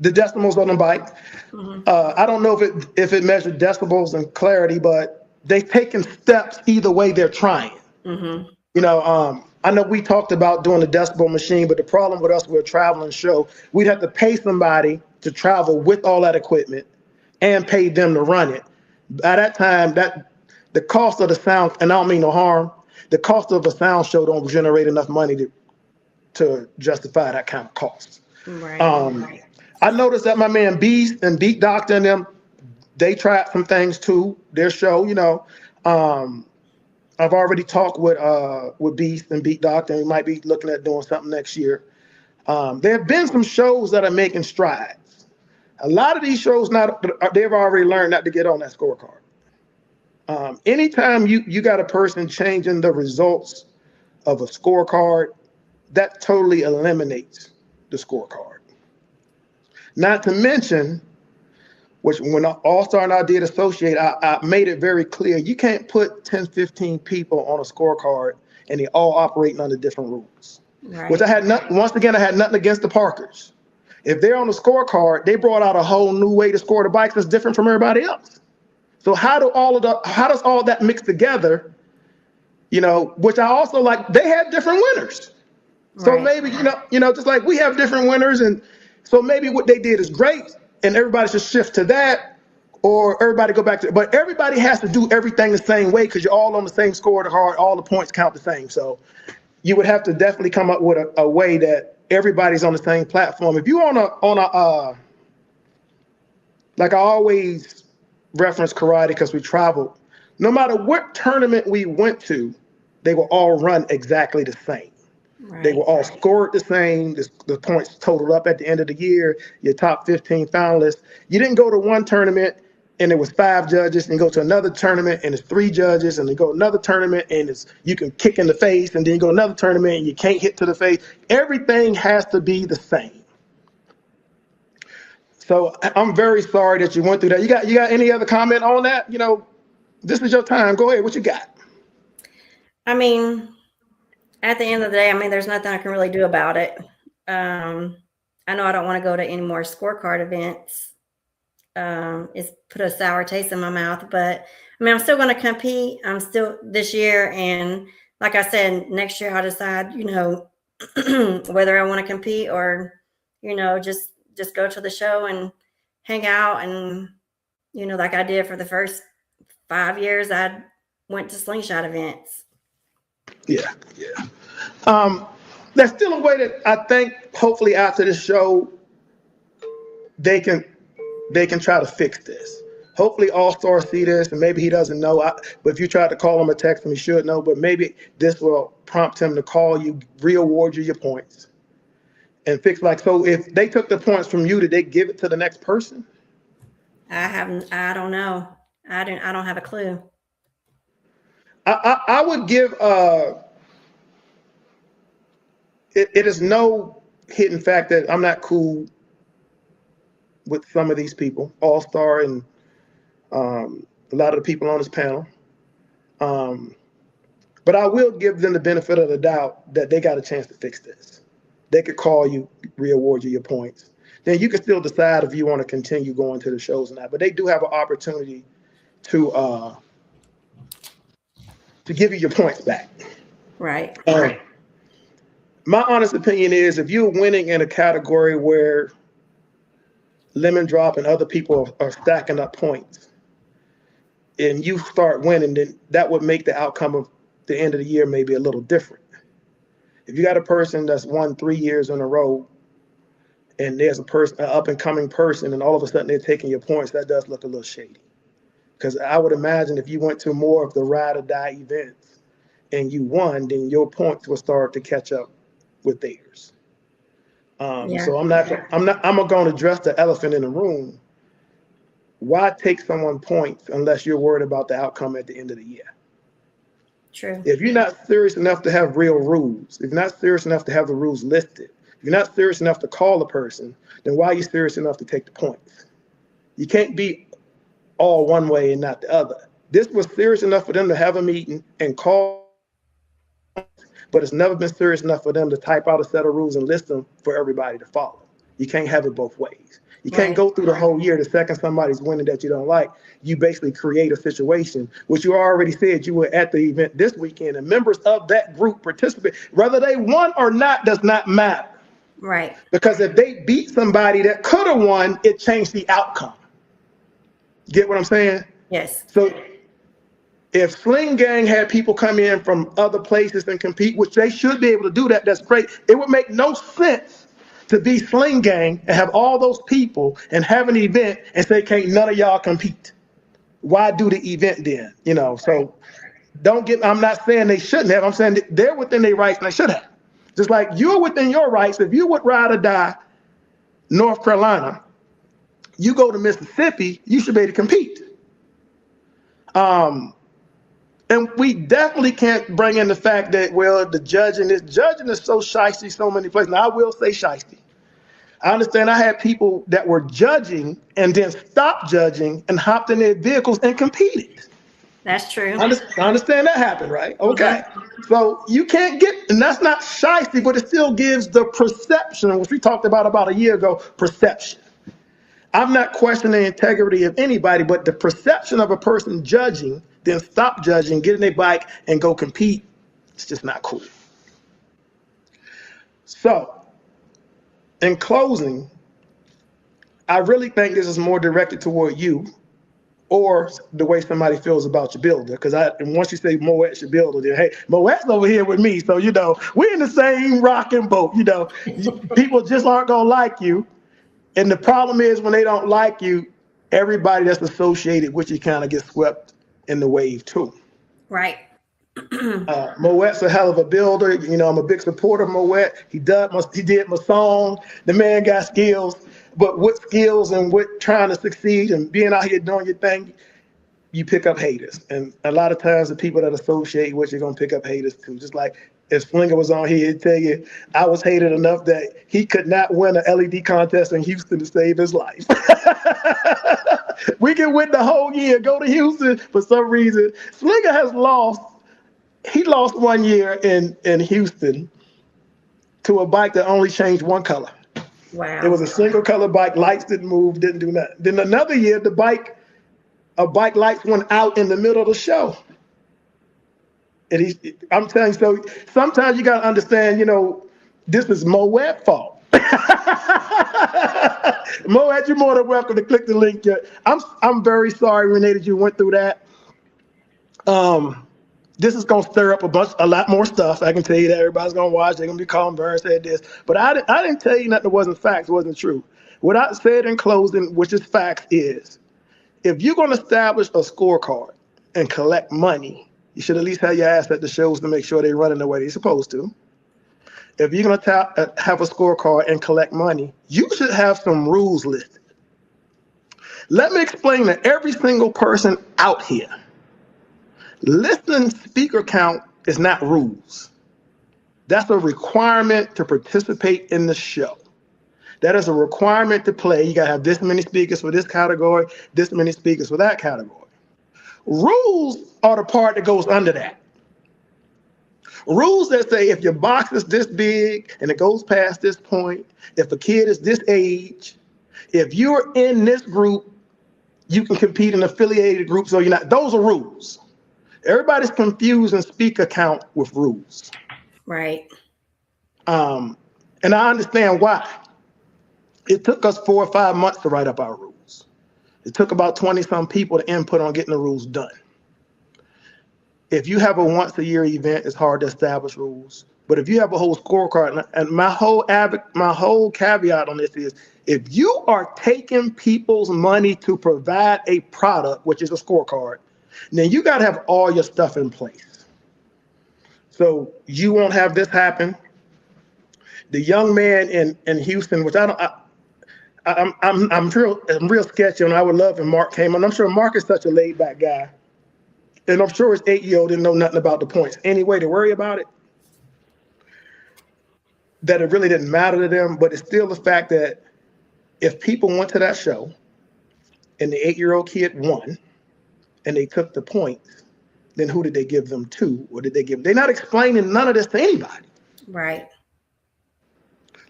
The decimals on the bike. Mm-hmm. I don't know if it measured decibels and clarity, but they've taken steps either way they're trying. Mm-hmm. You know, I know we talked about doing the decibel machine, but the problem with us, we're a traveling show. We'd have to pay somebody to travel with all that equipment and pay them to run it. By that time, the cost of the sound, and I don't mean no harm, the cost of a sound show don't generate enough money to justify that kind of cost. Right. I noticed that my man Beast and Beat Doctor and them, they tried some things too. Their show, you know. I've already talked with Beast and Beat Doctor, and we might be looking at doing something next year. There have been some shows that are making strides. A lot of these shows they've already learned not to get on that scorecard. Anytime you got a person changing the results of a scorecard, that totally eliminates the scorecard. Not to mention, which when All-Star and I did associate, I made it very clear, you can't put 10, 15 people on a scorecard and they all operating under different rules. Right. Which I had once again, I had nothing against the Parkers. If they're on the scorecard, they brought out a whole new way to score the bikes that's different from everybody else. So how does all that mix together? You know, which I also like, they had different winners. So Right. maybe, just like we have different winners, and so maybe what they did is great and everybody should shift to that, or everybody go back to, but everybody has to do everything the same way because you're all on the same scorecard, all the points count the same. So you would have to definitely come up with a way that everybody's on the same platform. If you on a like I always reference karate because we traveled, no matter what tournament we went to, they were all run exactly the same. Right. They were all scored the same. The points totaled up at the end of the year. Your top 15 finalists. You didn't go to one tournament and it was 5 judges, and you go to another tournament and it's 3 judges, and you go to another tournament and you can kick in the face, and then you go to another tournament and you can't hit to the face. Everything has to be the same. So I'm very sorry that you went through that. You got any other comment on that? This is your time. Go ahead. What you got? I mean, at the end of the day, there's nothing I can really do about it. I know I don't want to go to any more scorecard events. It's put a sour taste in my mouth, but I'm still going to compete. I'm still this year. And like I said, next year I'll decide, whether I want to compete or, just go to the show and hang out. And, like I did for the first 5 years, I went to slingshot events. Yeah. There's still a way that I think hopefully after this show, they can try to fix this. Hopefully All-Star see this, and maybe he doesn't know. But if you try to call him or text him, he should know. But maybe this will prompt him to call you, re-award you your points, and fix so if they took the points from you, did they give it to the next person? I don't know. I don't have a clue. I would give it is no hidden fact that I'm not cool with some of these people, All-Star and a lot of the people on this panel. But I will give them the benefit of the doubt that they got a chance to fix this. They could call you, re-award you your points. Then you can still decide if you want to continue going to the shows or not. But they do have an opportunity to give you your points back. Right. My honest opinion is if you're winning in a category where Lemon Drop and other people are stacking up points and you start winning, then that would make the outcome of the end of the year maybe a little different. If you got a person that's won 3 years in a row and there's an up and coming person, and all of a sudden they're taking your points, that does look a little shady. Because I would imagine if you went to more of the ride or die events and you won, then your points will start to catch up with theirs. So I'm going to address the elephant in the room. Why take someone points unless you're worried about the outcome at the end of the year? True. If you're not serious enough to have real rules, if you're not serious enough to have the rules listed, if you're not serious enough to call a person, then why are you serious enough to take the points? You can't be all one way and not the other. This was serious enough for them to have a meeting and call, but it's never been serious enough for them to type out a set of rules and list them for everybody to follow. You can't have it both ways. You can't go through the whole year. The second somebody's winning that you don't like, you basically create a situation, which you already said you were at the event this weekend, and members of that group participate. Whether they won or not does not matter. Right. Because if they beat somebody that could have won, it changed the outcome. Get what I'm saying? Yes. So if Sling Gang had people come in from other places and compete, which they should be able to do that, that's great. It would make no sense to be Sling Gang and have all those people and have an event and say, can't none of y'all compete. Why do the event then? So I'm not saying they shouldn't have. I'm saying they're within their rights and they should have. Just like you're within your rights. If you would ride or die North Carolina, you go to Mississippi, you should be able to compete. And we definitely can't bring in the fact that, well, the judging is so shiesty so many places. Now, I will say shiesty. I understand I had people that were judging and then stopped judging and hopped in their vehicles and competed. That's true. I understand that happened, right? Okay. So you can't get, and that's not shiesty, but it still gives the perception, which we talked about a year ago, perception. I'm not questioning the integrity of anybody, but the perception of a person judging, then stop judging, get in their bike and go compete, it's just not cool. So, in closing, I really think this is more directed toward you or the way somebody feels about your builder. Because and once you say Moet's your builder, then hey, Moet's over here with me. So, we're in the same rocking boat. People just aren't going to like you. And the problem is when they don't like you, everybody that's associated with you kind of gets swept in the wave too. Right. Moet's a hell of a builder. I'm a big supporter of Moet. He did my song. The man got skills, but with skills and with trying to succeed and being out here doing your thing, you pick up haters. And a lot of times the people that associate with you are going to pick up haters too. Just like if Slinger was on here, he'd tell you, I was hated enough that he could not win an LED contest in Houston to save his life. We can win the whole year, go to Houston. For some reason, Slinger has lost. He lost one year in Houston to a bike that only changed one color. Wow. It was a single color bike. Lights didn't move, didn't do nothing. Then another year, a bike lights went out in the middle of the show. And I'm telling you, so sometimes you got to understand, this is Moet's fault. Moet, you're more than welcome to click the link. I'm very sorry, Renee, that you went through that. This is going to stir up a lot more stuff. I can tell you that everybody's going to watch. They're going to be calling Vern said this. But I didn't tell you nothing that wasn't facts, wasn't true. What I said in closing, which is facts, is if you're going to establish a scorecard and collect money, you should at least have your ass at the shows to make sure they're running the way they're supposed to. If you're going to have a scorecard and collect money, you should have some rules listed. Let me explain to every single person out here. Listening speaker count is not rules. That's a requirement to participate in the show. That is a requirement to play. You got to have this many speakers for this category, this many speakers for that category. Rules are the part that goes under that. Rules that say if your box is this big and it goes past this point, if a kid is this age, if you're in this group, you can compete in affiliated groups or you're not. Those are rules. Everybody's confusing speaker count with rules. Right. And I understand why. It took us 4 or 5 months to write up our rules. It took about 20-some people to input on getting the rules done. If you have a once-a-year event, it's hard to establish rules. But if you have a whole scorecard, and my whole caveat on this is, if you are taking people's money to provide a product, which is a scorecard, then you got to have all your stuff in place. So you won't have this happen. The young man in Houston, which I'm real sketchy, and I would love if Mark came on. I'm sure Mark is such a laid-back guy, and I'm sure his 8-year-old didn't know nothing about the points. Any way to worry about it, that it really didn't matter to them, but it's still the fact that if people went to that show and the 8-year-old kid won and they took the points, then who did they give them to? Or did they give? They're not explaining none of this to anybody. Right.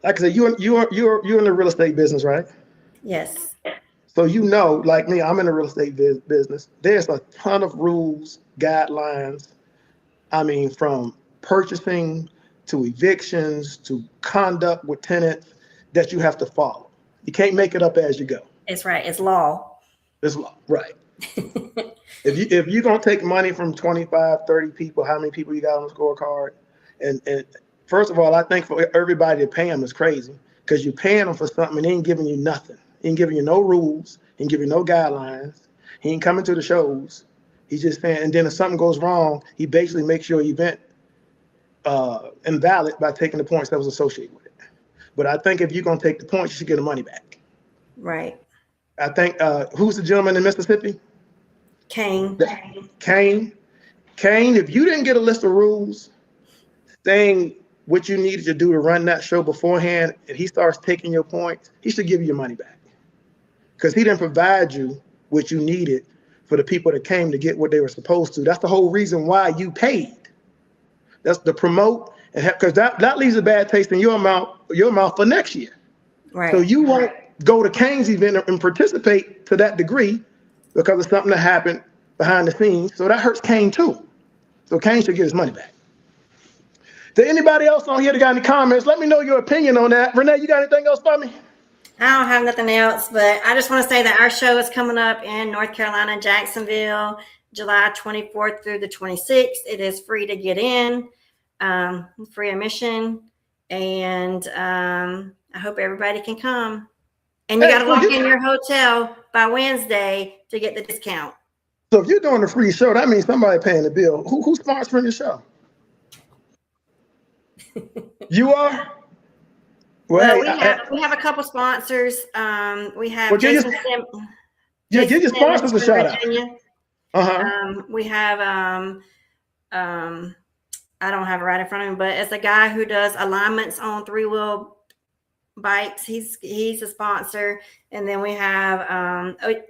Like I said, you're in the real estate business, right? Yes. So like me, I'm in the real estate business. There's a ton of rules, guidelines. I mean, from purchasing to evictions to conduct with tenants that you have to follow. You can't make it up as you go. It's right. It's law. It's law, right. If you're going to take money from 25, 30 people, how many people you got on the scorecard? And first of all, I think for everybody to pay them is crazy because you're paying them for something and they ain't giving you nothing. He ain't giving you no rules. He ain't giving you no guidelines. He ain't coming to the shows. He's just saying, and then if something goes wrong, he basically makes your event invalid by taking the points that was associated with it. But I think if you're going to take the points, you should get the money back. Right. I think, who's the gentleman in Mississippi? Kane. Kane Kane, if you didn't get a list of rules saying what you needed to do to run that show beforehand, and he starts taking your points, he should give you your money back. Because he didn't provide you what you needed for the people that came to get what they were supposed to. That's the whole reason why you paid. That's to promote, and because that leaves a bad taste in your mouth for next year. Right. So you won't go to Kane's event and participate to that degree because of something that happened behind the scenes. So that hurts Kane too. So Kane should get his money back. Did anybody else on here that got any comments? Let me know your opinion on that. Renee, you got anything else for me? I don't have nothing else, but I just want to say that our show is coming up in North Carolina, Jacksonville, July 24th through the 26th. It is free to get in, free admission, and I hope everybody can come. And you got to lock in your hotel by Wednesday to get the discount. So if you're doing a free show, that means somebody paying the bill. Who's sponsoring the show? You are? Well, we have a couple sponsors. We have Jason give your sponsors a shout out. We have I don't have it right in front of me, but it's a guy who does alignments on 3-wheel bikes. He's a sponsor. And then we have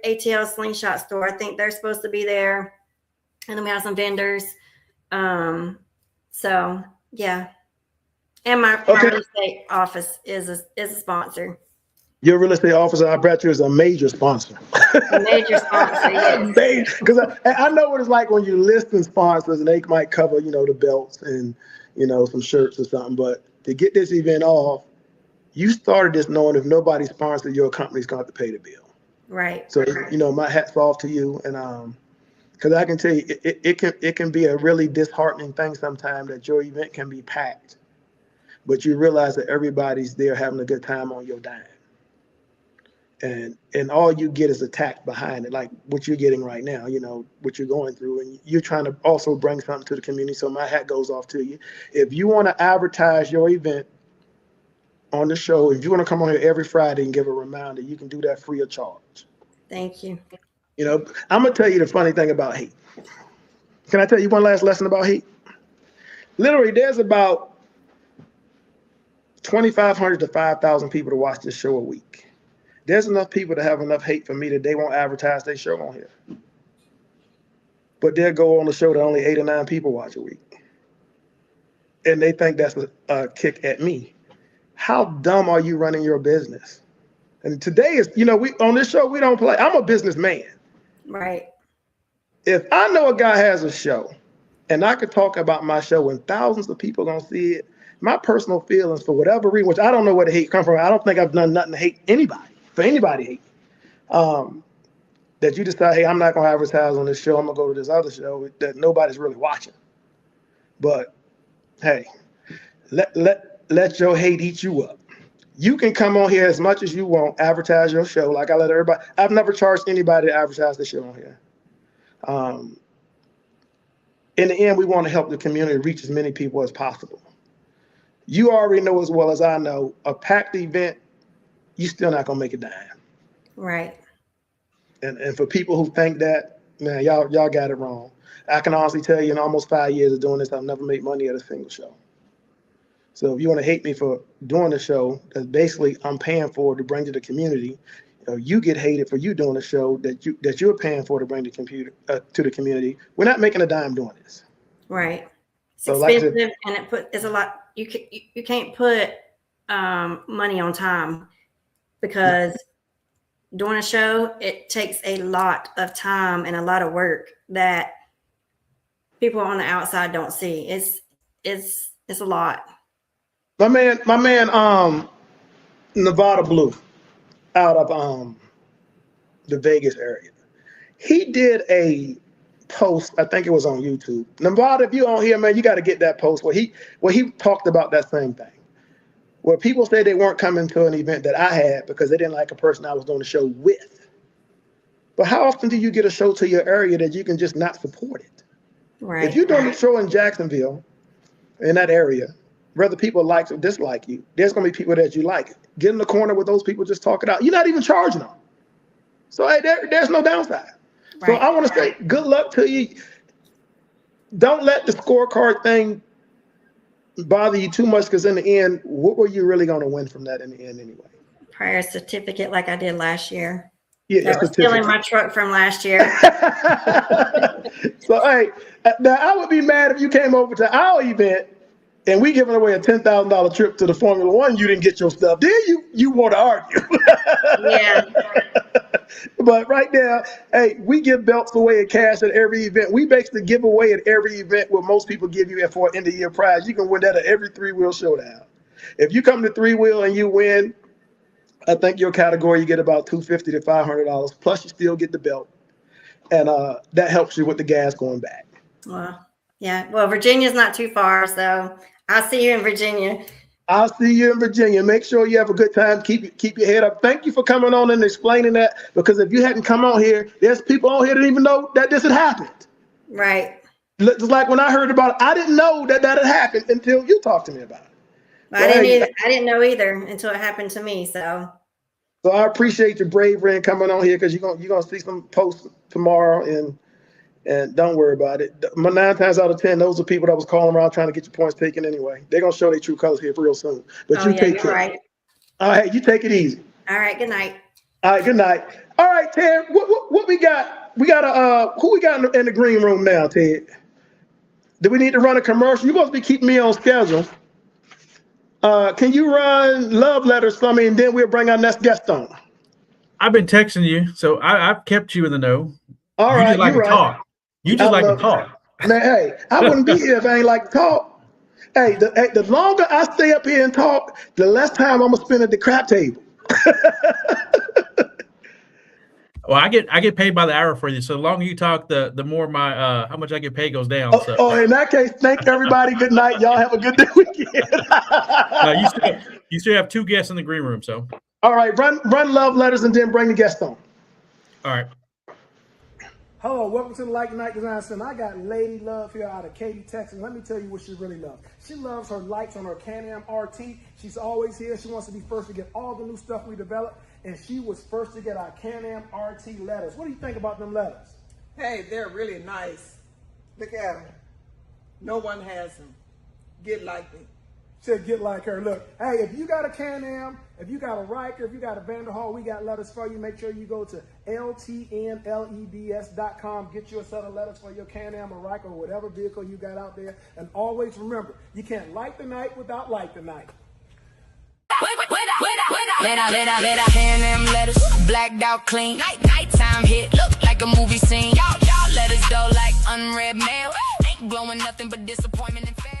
ATL Slingshot Store. I think they're supposed to be there. And then we have some vendors. So yeah. And my real estate office is a sponsor. Your real estate office, I bet you, is a major sponsor. A major sponsor, yes. Because I know what it's like when you listing sponsors and they might cover, the belts and, some shirts or something. But to get this event off, you started this knowing if nobody sponsored your company's going to have to pay the bill. Right. So, my hat's off to you. And because I can tell you, it can be a really disheartening thing sometimes that your event can be packed, but you realize that everybody's there having a good time on your dime. And all you get is attacked behind it, like what you're getting right now, what you're going through. And you're trying to also bring something to the community. So my hat goes off to you. If you want to advertise your event on the show, if you want to come on here every Friday and give a reminder, you can do that free of charge. Thank you. I'm going to tell you the funny thing about hate. Can I tell you one last lesson about hate? Literally, there's about 2,500 to 5,000 people to watch this show a week. There's enough people to have enough hate for me that they won't advertise their show on here. But they'll go on the show that only 8 or 9 people watch a week. And they think that's a kick at me. How dumb are you running your business? And today is, we on this show, we don't play. I'm a businessman. Right. If I know a guy has a show and I could talk about my show and thousands of people are going to see it, my personal feelings for whatever reason, which I don't know where the hate come from. I don't think I've done nothing to hate anybody. For anybody hate that you decide, hey, I'm not going to advertise on this show. I'm going to go to this other show that nobody's really watching. But hey, let your hate eat you up. You can come on here as much as you want, advertise your show like I let everybody. I've never charged anybody to advertise the show on here. In the end, we want to help the community reach as many people as possible. You already know as well as I know, a packed event, you're still not gonna make a dime. Right. And for people who think that, man, y'all got it wrong. I can honestly tell you in almost 5 years of doing this, I've never made money at a single show. So if you want to hate me for doing the show, that's basically I'm paying for to bring to the community. You get hated for you doing a show that you're paying for to bring to the community. We're not making a dime doing this. Right. It's so expensive, and it's a lot. You can't put money on time, because doing a show, it takes a lot of time and a lot of work that people on the outside don't see. It's a lot. My man, Nevada Blue, out of the Vegas area, he did a post. I think it was on YouTube. Nevada, if you on here, man, you got to get that post where he talked about that same thing. Where people say they weren't coming to an event that I had because they didn't like a person I was doing the show with. But how often do you get a show to your area that you can just not support it? Right. If you're doing a show in Jacksonville, in that area, whether people like or dislike you, there's going to be people that you like. Get in the corner with those people, just talk it out. You're not even charging them. So hey, there's no downside. Right. So I want to say good luck to you. don't let the scorecard thing bother you too much, because in the end, what were you really going to win from that in the end anyway? Probably a certificate like I did last year. Yeah, That was stealing my truck from last year. So, hey, now I would be mad if you came over to our event and we giving away a $10,000 trip to the Formula One. You didn't get your stuff. Then you want to argue. Yeah. But right now, hey, we give belts away and cash at every event. We basically give away at every event what most people give you for an end of year prize. You can win that at every 3-wheel showdown. If you come to 3-wheel and you win, I think your category, you get about $250 to $500. Plus, you still get the belt, and that helps you with the gas going back. Well, yeah. Well, Virginia's not too far, so I'll see you in Virginia. I'll see you in Virginia. Make sure you have a good time. Keep your head up. Thank you for coming on and explaining that, because if you hadn't come on here, there's people on here that didn't even know that this had happened. Right. Just like when I heard about it, I didn't know that had happened until you talked to me about it. Well, I didn't know either until it happened to me. So I appreciate your bravery and coming on here, because you're gonna see some posts tomorrow, and don't worry about it. 9 times out of 10, those are people that was calling around trying to get your points taken anyway. They're gonna show their true colors here real soon. But you take care. Right. All right, you take it easy. All right. Good night. All right, good night. All right, Ted. What we got? We got who we got in the green room now, Ted? Do we need to run a commercial? You're supposed to be keeping me on schedule. Can you run love letters for me, and then we'll bring our next guest on? I've been texting you, so I've kept you in the know. All right, you just like to talk. You just like to talk. Man, hey, I wouldn't be here if I ain't like to talk. Hey, the longer I stay up here and talk, the less time I'm gonna spend at the crap table. Well, I get paid by the hour for you. So the longer you talk, the more my how much I get paid goes down. Oh, in that case, thank everybody. Good night. Y'all have a good day weekend. You still have 2 guests in the green room. So all right, run love letters and then bring the guest on. all right. Hello, welcome to the Like Nite Design Center. I got Lady Love here out of Katy, Texas. Let me tell you what she really loves. She loves her lights on her Can-Am RT. She's always here. She wants to be first to get all the new stuff we develop. And she was first to get our Can-Am RT letters. What do you think about them letters? Hey, they're really nice. Look at them. No one has them. Get like me. Said get like her. Look, hey, if you got a Can-Am, if you got a Riker, if you got a Vanderhall, we got letters for you. Make sure you go to ltnleds.com. Get you a set of letters for your Can-Am or Riker or whatever vehicle you got out there. And always remember, you can't light the night without light the night. Let Can-Am letters, blacked out clean. Nighttime hit, look like a movie scene. Y'all let us go like unread mail. Ain't blowing nothing but disappointment and fail.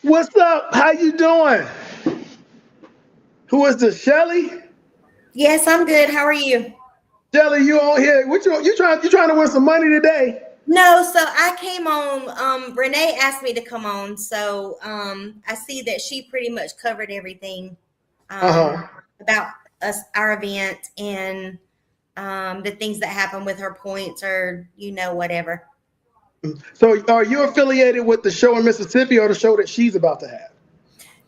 What's up? How you doing? Who is this, Shelly? Yes, I'm good. How are you? Shelly, you on here? You trying to win some money today? No, so I came on. Renee asked me to come on, so I see that she pretty much covered everything about us, our event, and the things that happen with her points, or whatever. So, are you affiliated with the show in Mississippi or the show that she's about to have?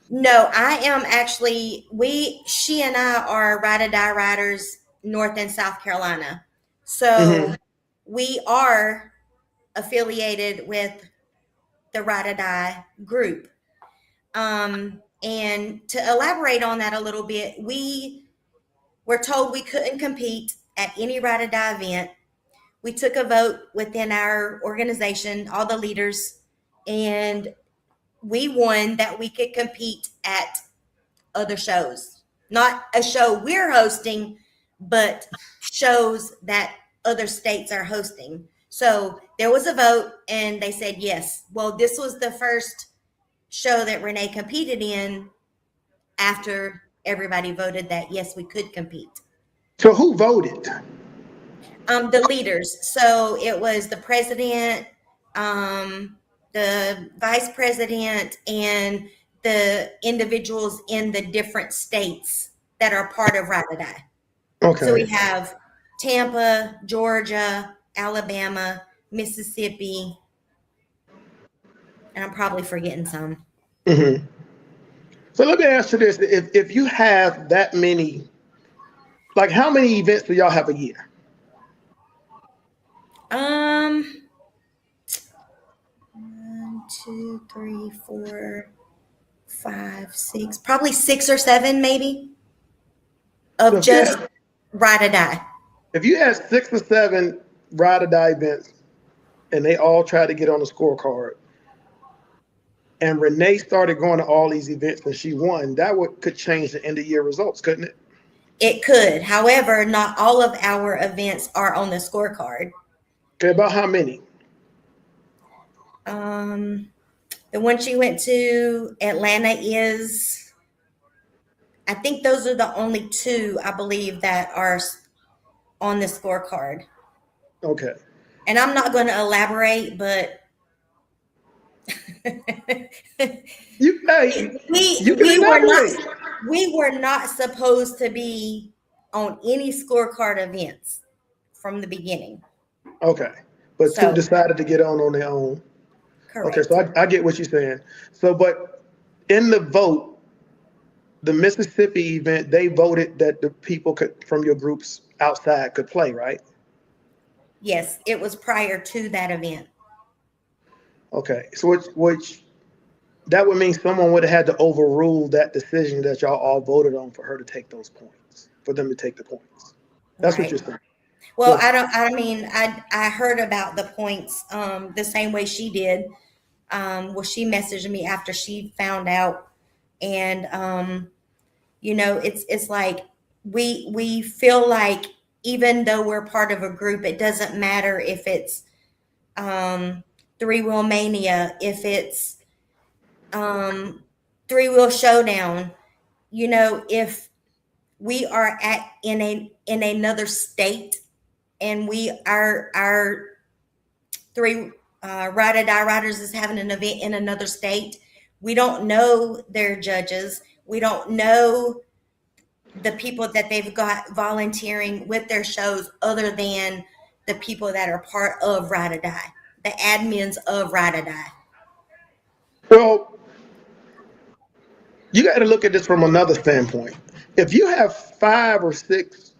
No, I am actually. She and I are ride or die riders, North and South Carolina. So we are affiliated with the ride or die group. And to elaborate on that a little bit, we were told we couldn't compete at any ride or die event. We took a vote within our organization, all the leaders, and we won that we could compete at other shows. Not a show we're hosting, but shows that other states are hosting. So there was a vote and they said yes. Well, this was the first show that Renee competed in after everybody voted that yes, we could compete. So who voted? The leaders. So it was the president, the vice president, and the individuals in the different states that are part of Ride or Die. Okay. So we have Tampa, Georgia, Alabama, Mississippi, and I'm probably forgetting some. Mm-hmm. So let me ask you this. If you have that many, like how many events do y'all have a year? Um, 1, 2, 3, 4, 5, 6, probably 6 or 7, maybe, So of just ride or die. if you had 6 or 7 ride or die events and they all tried to get on the scorecard, and Renee started going to all these events and she won, that could change the end of year results, couldn't it? It could. However, not all of our events are on the scorecard. Okay, about how many? The one she went to Atlanta is, I think those are the only 2 I believe that are on the scorecard. Okay. And I'm not going to elaborate, but You you can elaborate. We were not supposed to be on any scorecard events from the beginning. Okay. But 2 So decided to get on their own. correct. Okay, so I get what you're saying. So, but in the vote, the Mississippi event, they voted that the people from your groups outside could play, right? Yes, it was prior to that event. Okay, so which that would mean someone would have had to overrule that decision that y'all all voted on for her to take those points, for them to take the points. That's what Right. you're saying. Well, So, I heard about the points the same way she did. Well, she messaged me after she found out, and it's like we feel like even though we're part of a group, it doesn't matter if it's Three Wheel Mania, if it's Three Wheel Showdown. If we are in another state, and our 3 ride or die riders is having an event in another state, we don't know their judges. We don't know the people that they've got volunteering with their shows, other than the people that are part of ride or die, the admins of ride or die. well, you got to look at this from another standpoint. If you have 5 or 6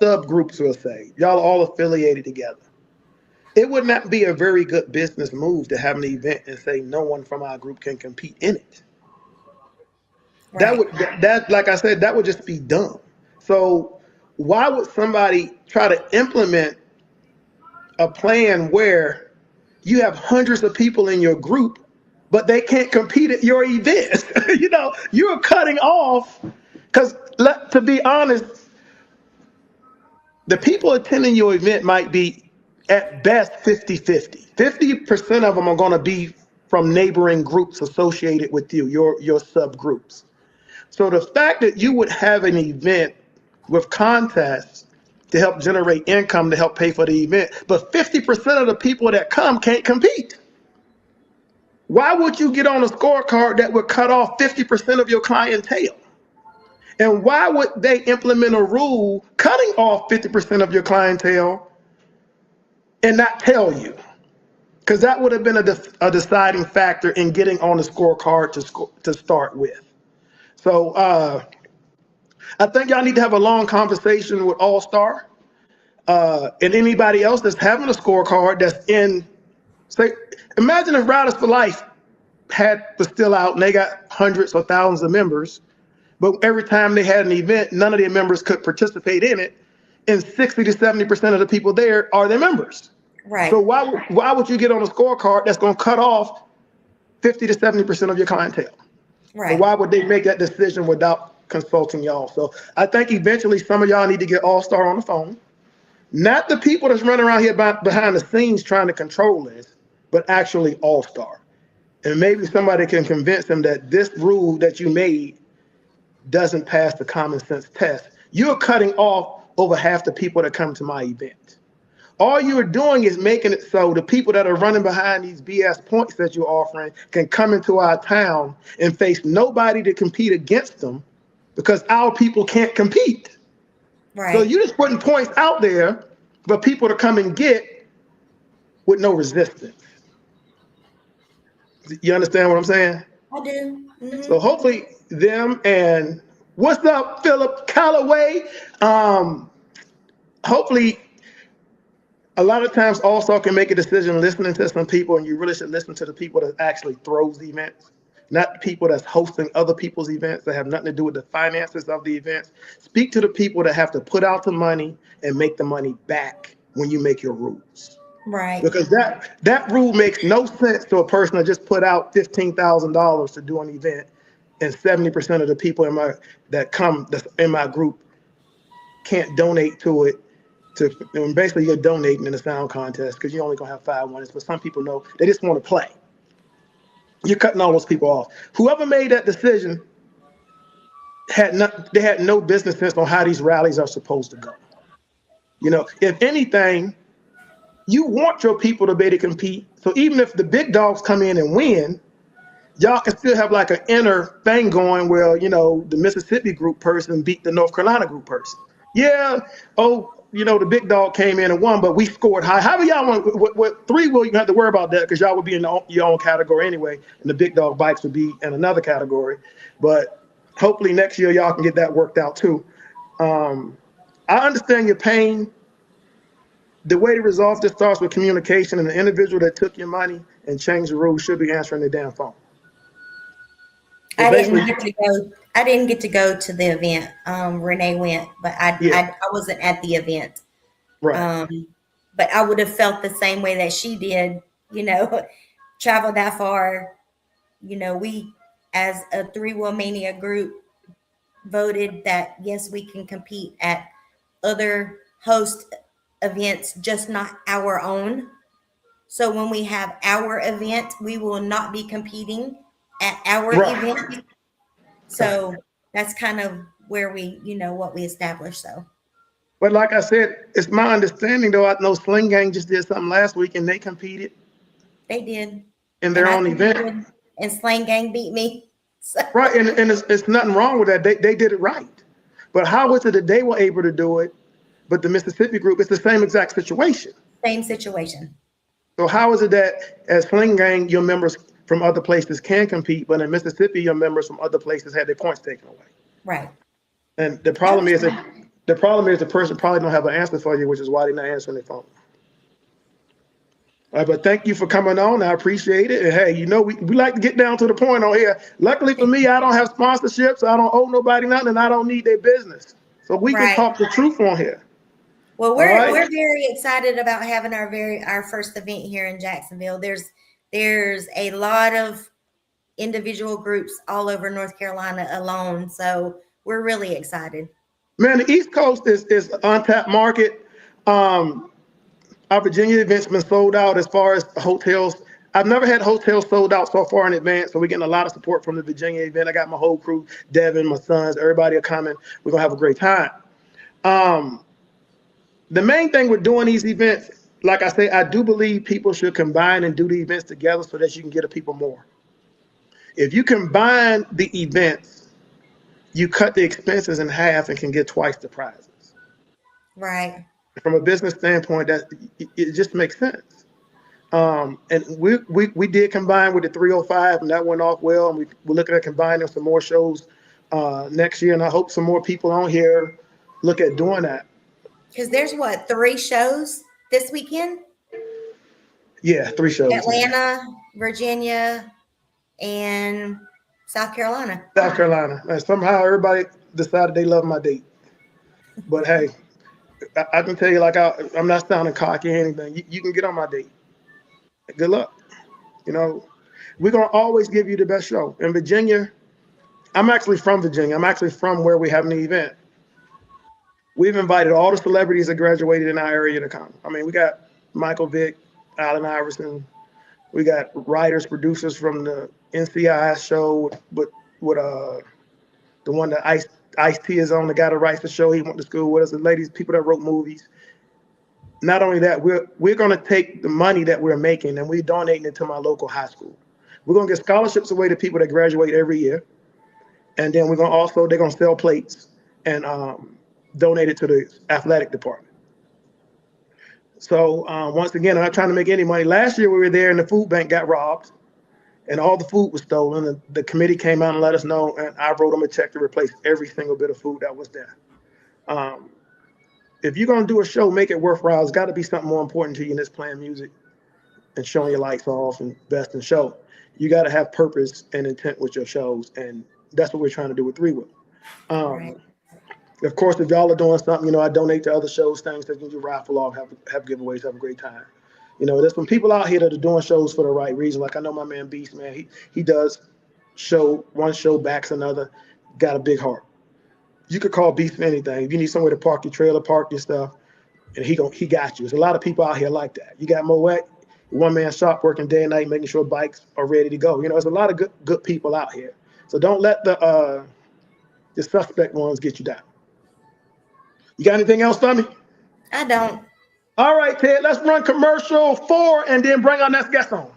subgroups, we'll say, y'all are all affiliated together, it would not be a very good business move to have an event and say no one from our group can compete in it. That Right. would like I said, that would just be dumb. So why would somebody try to implement a plan where you have hundreds of people in your group, but they can't compete at your event? You're cutting off, because to be honest, the people attending your event might be at best 50-50. 50% of them are going to be from neighboring groups associated with you, your subgroups. So the fact that you would have an event with contests to help generate income to help pay for the event, but 50% of the people that come can't compete. Why would you get on a scorecard that would cut off 50% of your clientele? And why would they implement a rule cutting off 50% of your clientele and not tell you? Because that would have been a deciding factor in getting on the scorecard to start with. So I think y'all need to have a long conversation with All Star and anybody else that's having a scorecard that's in. Say, imagine if Riders for Life was still out and they got hundreds or thousands of members, but every time they had an event, none of their members could participate in it, and 60 to 70% of the people there are their members. Right. So why would you get on a scorecard that's going to cut off 50 to 70% of your clientele? Right. And why would they make that decision without consulting y'all? So I think eventually some of y'all need to get All Star on the phone. Not the people that's running around here behind the scenes trying to control this, but actually All Star. And maybe somebody can convince them that this rule that you made doesn't pass the common sense test. You're cutting off over half the people that come to my event. All you're doing is making it so the people that are running behind these BS points that you're offering can come into our town and face nobody to compete against them, because our people can't compete. Right. So you're just putting points out there for people to come and get with no resistance. You understand what I'm saying? I do. Mm-hmm. So hopefully them, and what's up, Philip Calloway? Hopefully a lot of times also can make a decision listening to some people, and you really should listen to the people that actually throws the events, not the people that's hosting other people's events that have nothing to do with the finances of the events. Speak to the people that have to put out the money and make the money back when you make your rules. Right. Because that rule makes no sense to a person that just put out $15,000 to do an event, and 70% of the people that's in my group can't donate to it. And basically, you're donating in the sound contest because you're only gonna have 5 winners. But some people know they just want to play. You're cutting all those people off. Whoever made that decision they had no business sense on how these rallies are supposed to go. If anything, you want your people to be able to compete. So even if the big dogs come in and win, y'all can still have like an inner thing going where, the Mississippi group person beat the North Carolina group person. Yeah, the big dog came in and won, but we scored high. However y'all want, what 3 will, you don't have to worry about that because y'all would be in your own category anyway, and the big dog bikes would be in another category. But hopefully next year y'all can get that worked out too. I understand your pain. The way to resolve this starts with communication, and the individual that took your money and changed the rules should be answering the damn phone. I didn't get to go to the event. Renee went, but I wasn't at the event. Right. But I would have felt the same way that she did, travel that far. We as a 3-Wheel Mania group voted that yes, we can compete at other host events, just not our own. So when we have our event, we will not be competing at our event. So that's kind of where we, what we established. So. But like I said, it's my understanding, though, I know Sling Gang just did something last week and they competed. They did. In their own event. And Sling Gang beat me. So. Right, and it's nothing wrong with that. They did it right. But how is it that they were able to do it, but the Mississippi group, it's the same exact situation? Same situation. So how is it that as Sling Gang, your members from other places can compete, but in Mississippi, your members from other places had their points taken away? Right. And the problem is the person probably don't have an answer for you, which is why they're not answering their phone. All right, but thank you for coming on. I appreciate it. And hey, we like to get down to the point on here. Luckily for me, I don't have sponsorships. I don't owe nobody nothing, and I don't need their business. So we can talk the truth on here. Well, we're very excited about having our first event here in Jacksonville. There's a lot of individual groups all over North Carolina alone, so we're really excited. Man, the East Coast is an untapped market. Our Virginia event's been sold out as far as hotels. I've never had hotels sold out so far in advance, so we're getting a lot of support from the Virginia event. I got my whole crew, Devin, my sons, everybody are coming. We're gonna have a great time. The main thing with doing these events, like I say, I do believe people should combine and do the events together so that you can get people more. If you combine the events, you cut the expenses in half and can get twice the prizes. Right. From a business standpoint, it just makes sense. And we did combine with the 305, and that went off well. And we're looking at combining some more shows next year, and I hope some more people on here look at doing that. Because there's 3 shows this weekend? Yeah, 3 shows. Atlanta, Virginia, and South Carolina. South Carolina. And somehow everybody decided they love my date. But hey, I can tell you, like, I'm not sounding cocky or anything. You can get on my date. Good luck. We're going to always give you the best show. In Virginia, I'm actually from Virginia. I'm actually from where we're having the event. We've invited all the celebrities that graduated in our area to come. I mean, we got Michael Vick, Allen Iverson. We got writers, producers from the NCIS show with the one that Ice-T is on, the guy that writes the show. He went to school with us. The ladies, people that wrote movies. Not only that, we're going to take the money that we're making and we're donating it to my local high school. We're going to get scholarships away to people that graduate every year. And then they're going to sell plates and donate it to the athletic department. So once again, I'm not trying to make any money. Last year we were there and the food bank got robbed and all the food was stolen. And the committee came out and let us know, and I wrote them a check to replace every single bit of food that was there. if you're gonna do a show, make it worthwhile. It's got to be something more important to you than just playing music and showing your lights off and best in show. You got to have purpose and intent with your shows, and that's what we're trying to do with Three Will. Right. Of course, if y'all are doing something, I donate to other shows, things that you can raffle off, have giveaways, have a great time. There's some people out here that are doing shows for the right reason. Like I know my man Beast, man, he does one show backs another, got a big heart. You could call Beast for anything. If you need somewhere to park your trailer, park your stuff, and he got you. There's a lot of people out here like that. You got Moet, one man shop working day and night, making sure bikes are ready to go. There's a lot of good people out here. So don't let the suspect ones get you down. You got anything else for me? I don't. All right, Ted, let's run commercial 4 and then bring our next guest on.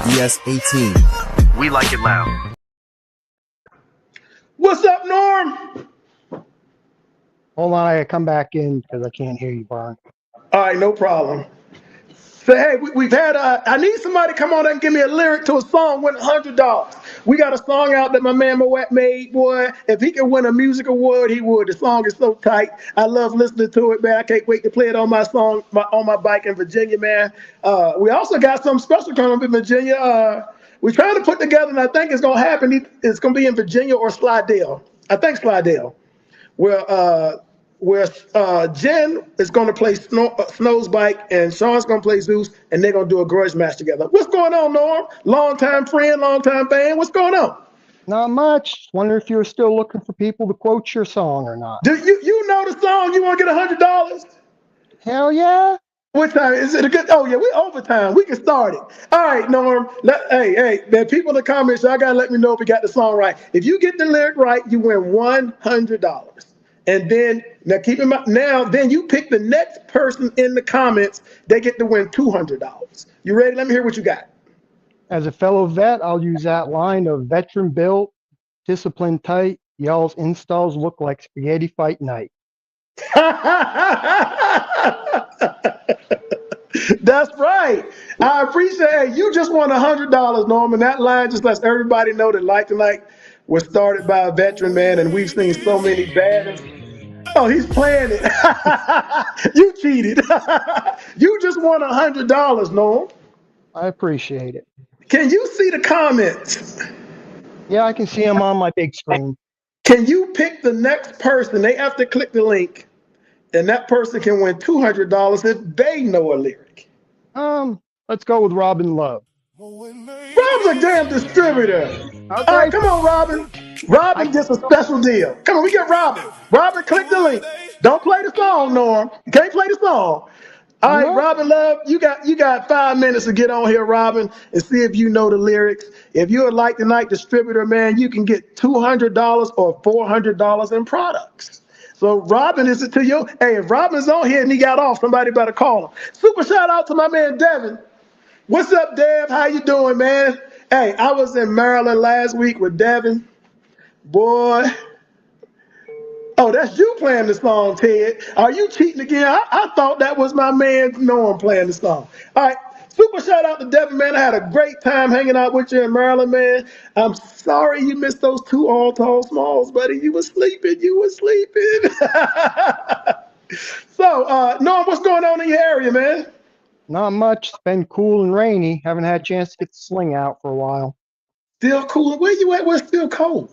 DS18. We like it loud. What's up, Norm? Hold on, I gotta come back in because I can't hear you, Brian. All right, no problem. So, hey, we've had, I need somebody to come on and give me a lyric to a song, win $100. We got a song out that my man Moet made, boy. If he could win a music award, he would. The song is so tight. I love listening to it, man. I can't wait to play it on on my bike in Virginia, man. We also got something special coming up in Virginia. We're trying to put together, and I think it's going to happen. It's going to be in Virginia or Slidell. I think Slidell. Where Jen is going to play Snow's bike and Sean's going to play Zeus, and they're going to do a grudge match together. What's going on, Norm? Long-time friend, long-time fan. What's going on? Not much. Wonder if you're still looking for people to quote your song or not. Do you know the song? You want to get $100? Hell yeah. What time? Is it a good? Oh, yeah, we overtime. We can start it. All right, Norm. Hey, there people in the comments, y'all got to let me know if we got the song right. If you get the lyric right, you win $100. And then, now keep in mind, then you pick the next person in the comments, they get to win $200. You ready? Let me hear what you got. As a fellow vet, I'll use that line of veteran built, discipline tight, y'all's installs look like spaghetti fight night. That's right. I appreciate it. You just won $100, Norman. That line just lets everybody know that Like Tonight was started by a veteran, man, and we've seen so many bad. Oh, he's playing it. You cheated. You just won $100, Norm. I appreciate it. Can you see the comments? Yeah, I can see them on my big screen. Can you pick the next person? They have to click the link, and that person can win $200 if they know a lyric. Let's go with Robin Love. Rob's a damn distributor. Okay. All right, come on, Robin. Robin gets a special deal. Come on, we get Robin. Robin, click the link. Don't play the song, Norm. You can't play the song. All right, Robin Love, you got 5 minutes to get on here, Robin, and see if you know the lyrics. If you're a Like Tonight distributor, man, you can get $200 or $400 in products. So Robin, is it to you? Hey, if Robin's on here and he got off, somebody better call him. Super shout out to my man Devin. What's up, Dev? How you doing, man? Hey, I was in Maryland last week with Devin. Boy. Oh, that's you playing the song, Ted. Are you cheating again? I thought that was my man Norm playing the song. All right. Super shout out to Devin, man. I had a great time hanging out with you in Maryland, man. I'm sorry you missed those 2 all tall smalls, buddy. You were sleeping. So, Norm, what's going on in your area, man? Not much. It's been cool and rainy. Haven't had a chance to get the sling out for a while. Still cool. Where you at? Where's still cold?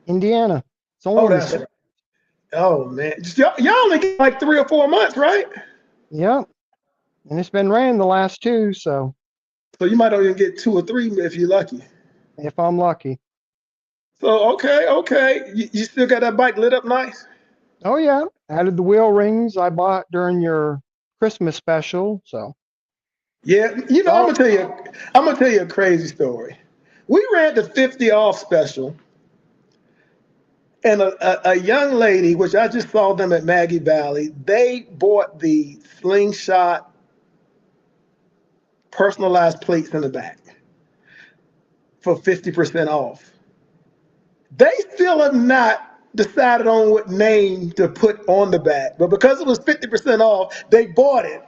Indiana. It's only Oh, that's right. Oh, man. Y'all only get like 3 or 4 months, right? Yep. And it's been raining the last 2, so. So you might only get 2 or 3 if you're lucky. If I'm lucky. So, okay. You still got that bike lit up nice? Oh, yeah. Added the wheel rings I bought during your Christmas special, so. Yeah, I'm gonna tell you a crazy story. We ran the 50 off special, and a young lady, which I just saw them at Maggie Valley, they bought the Slingshot personalized plates in the back for 50% off. They still have not decided on what name to put on the back, but because it was 50% off, they bought it.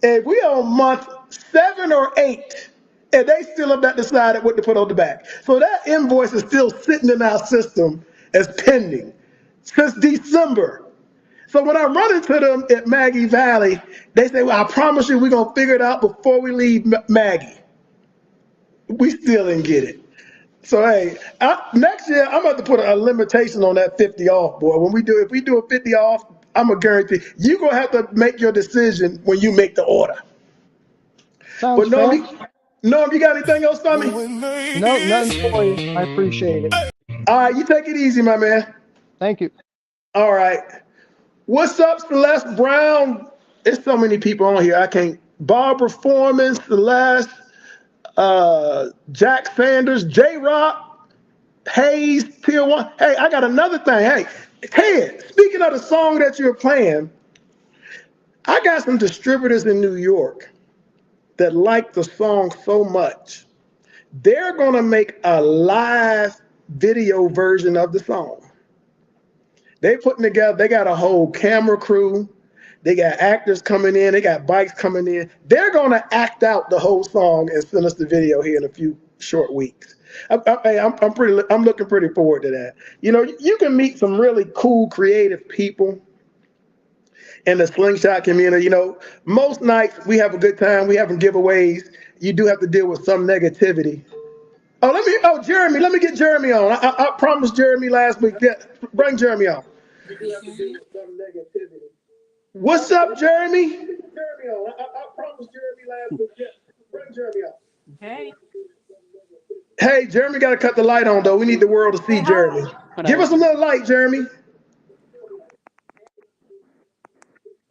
And we on month 7 or 8, and they still have not decided what to put on the back. So that invoice is still sitting in our system as pending since December. So when I run into them at Maggie Valley, they say, well, I promise you we're going to figure it out before we leave Maggie. We still didn't get it. So, hey, next year, I'm about to put a limitation on that 50 off, boy. If we do a 50 off, I'm going to guarantee you're going to have to make your decision when you make the order. Sounds But fair. Norm, you got anything else for me? No, nothing for you. I appreciate it. All right, you take it easy, my man. Thank you. All right. What's up, Celeste Brown? There's so many people on here. I can't. Barbara Foreman, Celeste, Jack Sanders, J Rock, Hayes, Tier 1. Hey, I got another thing. Hey, Ted, speaking of the song that you're playing, I got some distributors in New York that like the song so much. They're going to make a live video version of the song. They putting together, they got a whole camera crew. They got actors coming in. They got bikes coming in. They're going to act out the whole song and send us the video here in a few short weeks. I'm looking pretty forward to that. You know, you can meet some really cool, creative people in the slingshot community. You know, most nights we have a good time. We having giveaways. You do have to deal with some negativity. Jeremy, let me get Jeremy on. I promised Jeremy last week. Bring Jeremy on. You do have to deal with some negativity. What's up, Jeremy? Jeremy on. I promised Jeremy last week. Bring Jeremy on. Hey. Hey, Jeremy got to cut the light on, though. We need the world to see Jeremy. Give us a little light, Jeremy.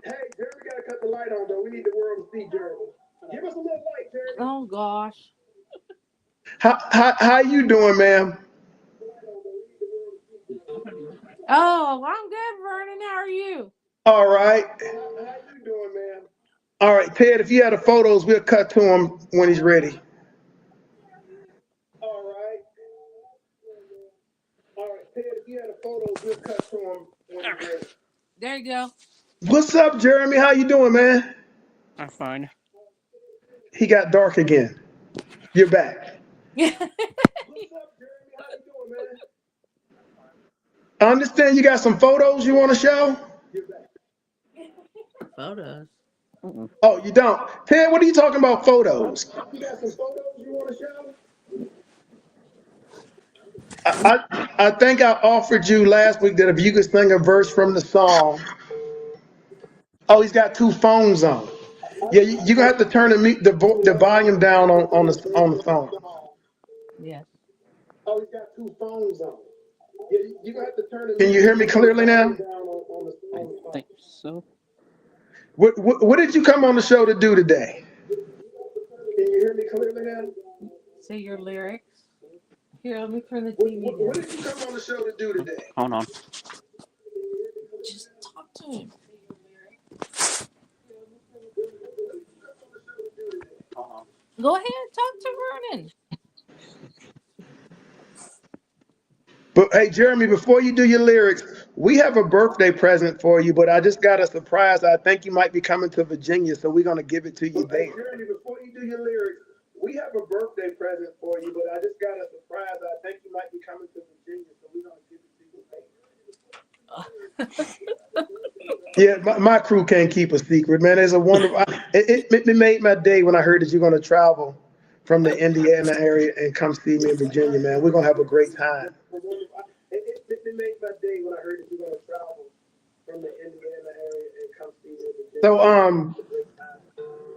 Hey, Jeremy got to cut the light on, though. We need the world to see Jeremy. Give us a little light, Jeremy. Oh, gosh. How you doing, ma'am? Oh, I'm good, Vernon. How are you? All right. How you doing, ma'am? All right, Ted, if you have the photos, we'll cut to him when he's ready. All right. All right, Ted, if you have the photos, we'll cut to him when he's ready. There you go. What's up, Jeremy? How you doing, man? I'm fine. He got dark again. You're back. Yeah. What's up, Jeremy? How you doing, man? I understand you got some photos you want to show? Photos. Oh, you don't? Ted, what are you talking about photos? You got some photos you want to show? I think I offered you last week that if you could sing a verse from the song. Oh, he's got 2 phones on. Yeah, you're going to have to turn the volume down on the phone. Yes. Oh, he's got 2 phones on. Yeah, you're going to have to turn it. Can you hear me clearly now? I think so. What did you come on the show to do today? Can you hear me clearly now? Say your lyrics. Here, let me turn the TV down. What did you come on the show to do today? Hold on. Just talk to him. Go ahead, talk to Vernon. But hey, Jeremy, before you do your lyrics, we have a birthday present for you, but I just got a surprise. I think you might be coming to Virginia, so we're going to give it to you there. Hey, Jeremy, before you do your lyrics, we have a birthday present for you, but I just got a surprise. I think you might be coming to Virginia, so we're going to give it to you there. Yeah, my crew can't keep a secret, man. It's a wonderful. It made my day when I heard that you're going to travel from the Indiana area and come see me in Virginia, man. We're going to have a great time. It made my day when I heard that you're going to travel from the Indiana area and come see me in Virginia. So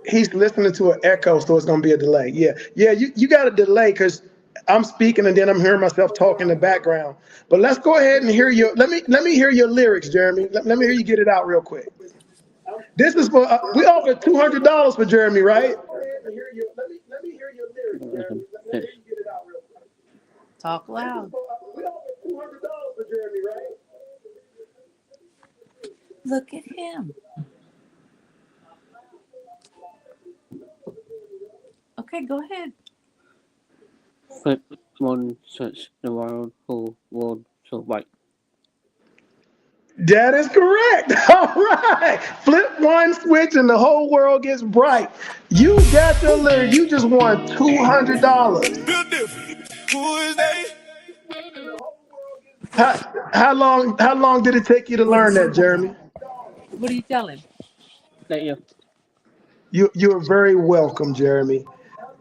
he's listening to an echo, so it's going to be a delay. Yeah, you got a delay because I'm speaking and then I'm hearing myself talk in the background. But let's go ahead and hear let me hear your lyrics, Jeremy. Let me hear you get it out real quick. This is for we offered $200 for Jeremy, right? Let me hear your lyrics, Jeremy. Let me hear you get it out real quick. Talk loud. We offered $200 for Jeremy, right? Look at him. Okay, go ahead. But one such the world who would survive. That is correct. All right. Flip one switch and the whole world gets bright. You got your lyric. You just won $200. Who is they? How long did it take you to learn that, Jeremy? What are you telling? Thank you. You are very welcome, Jeremy.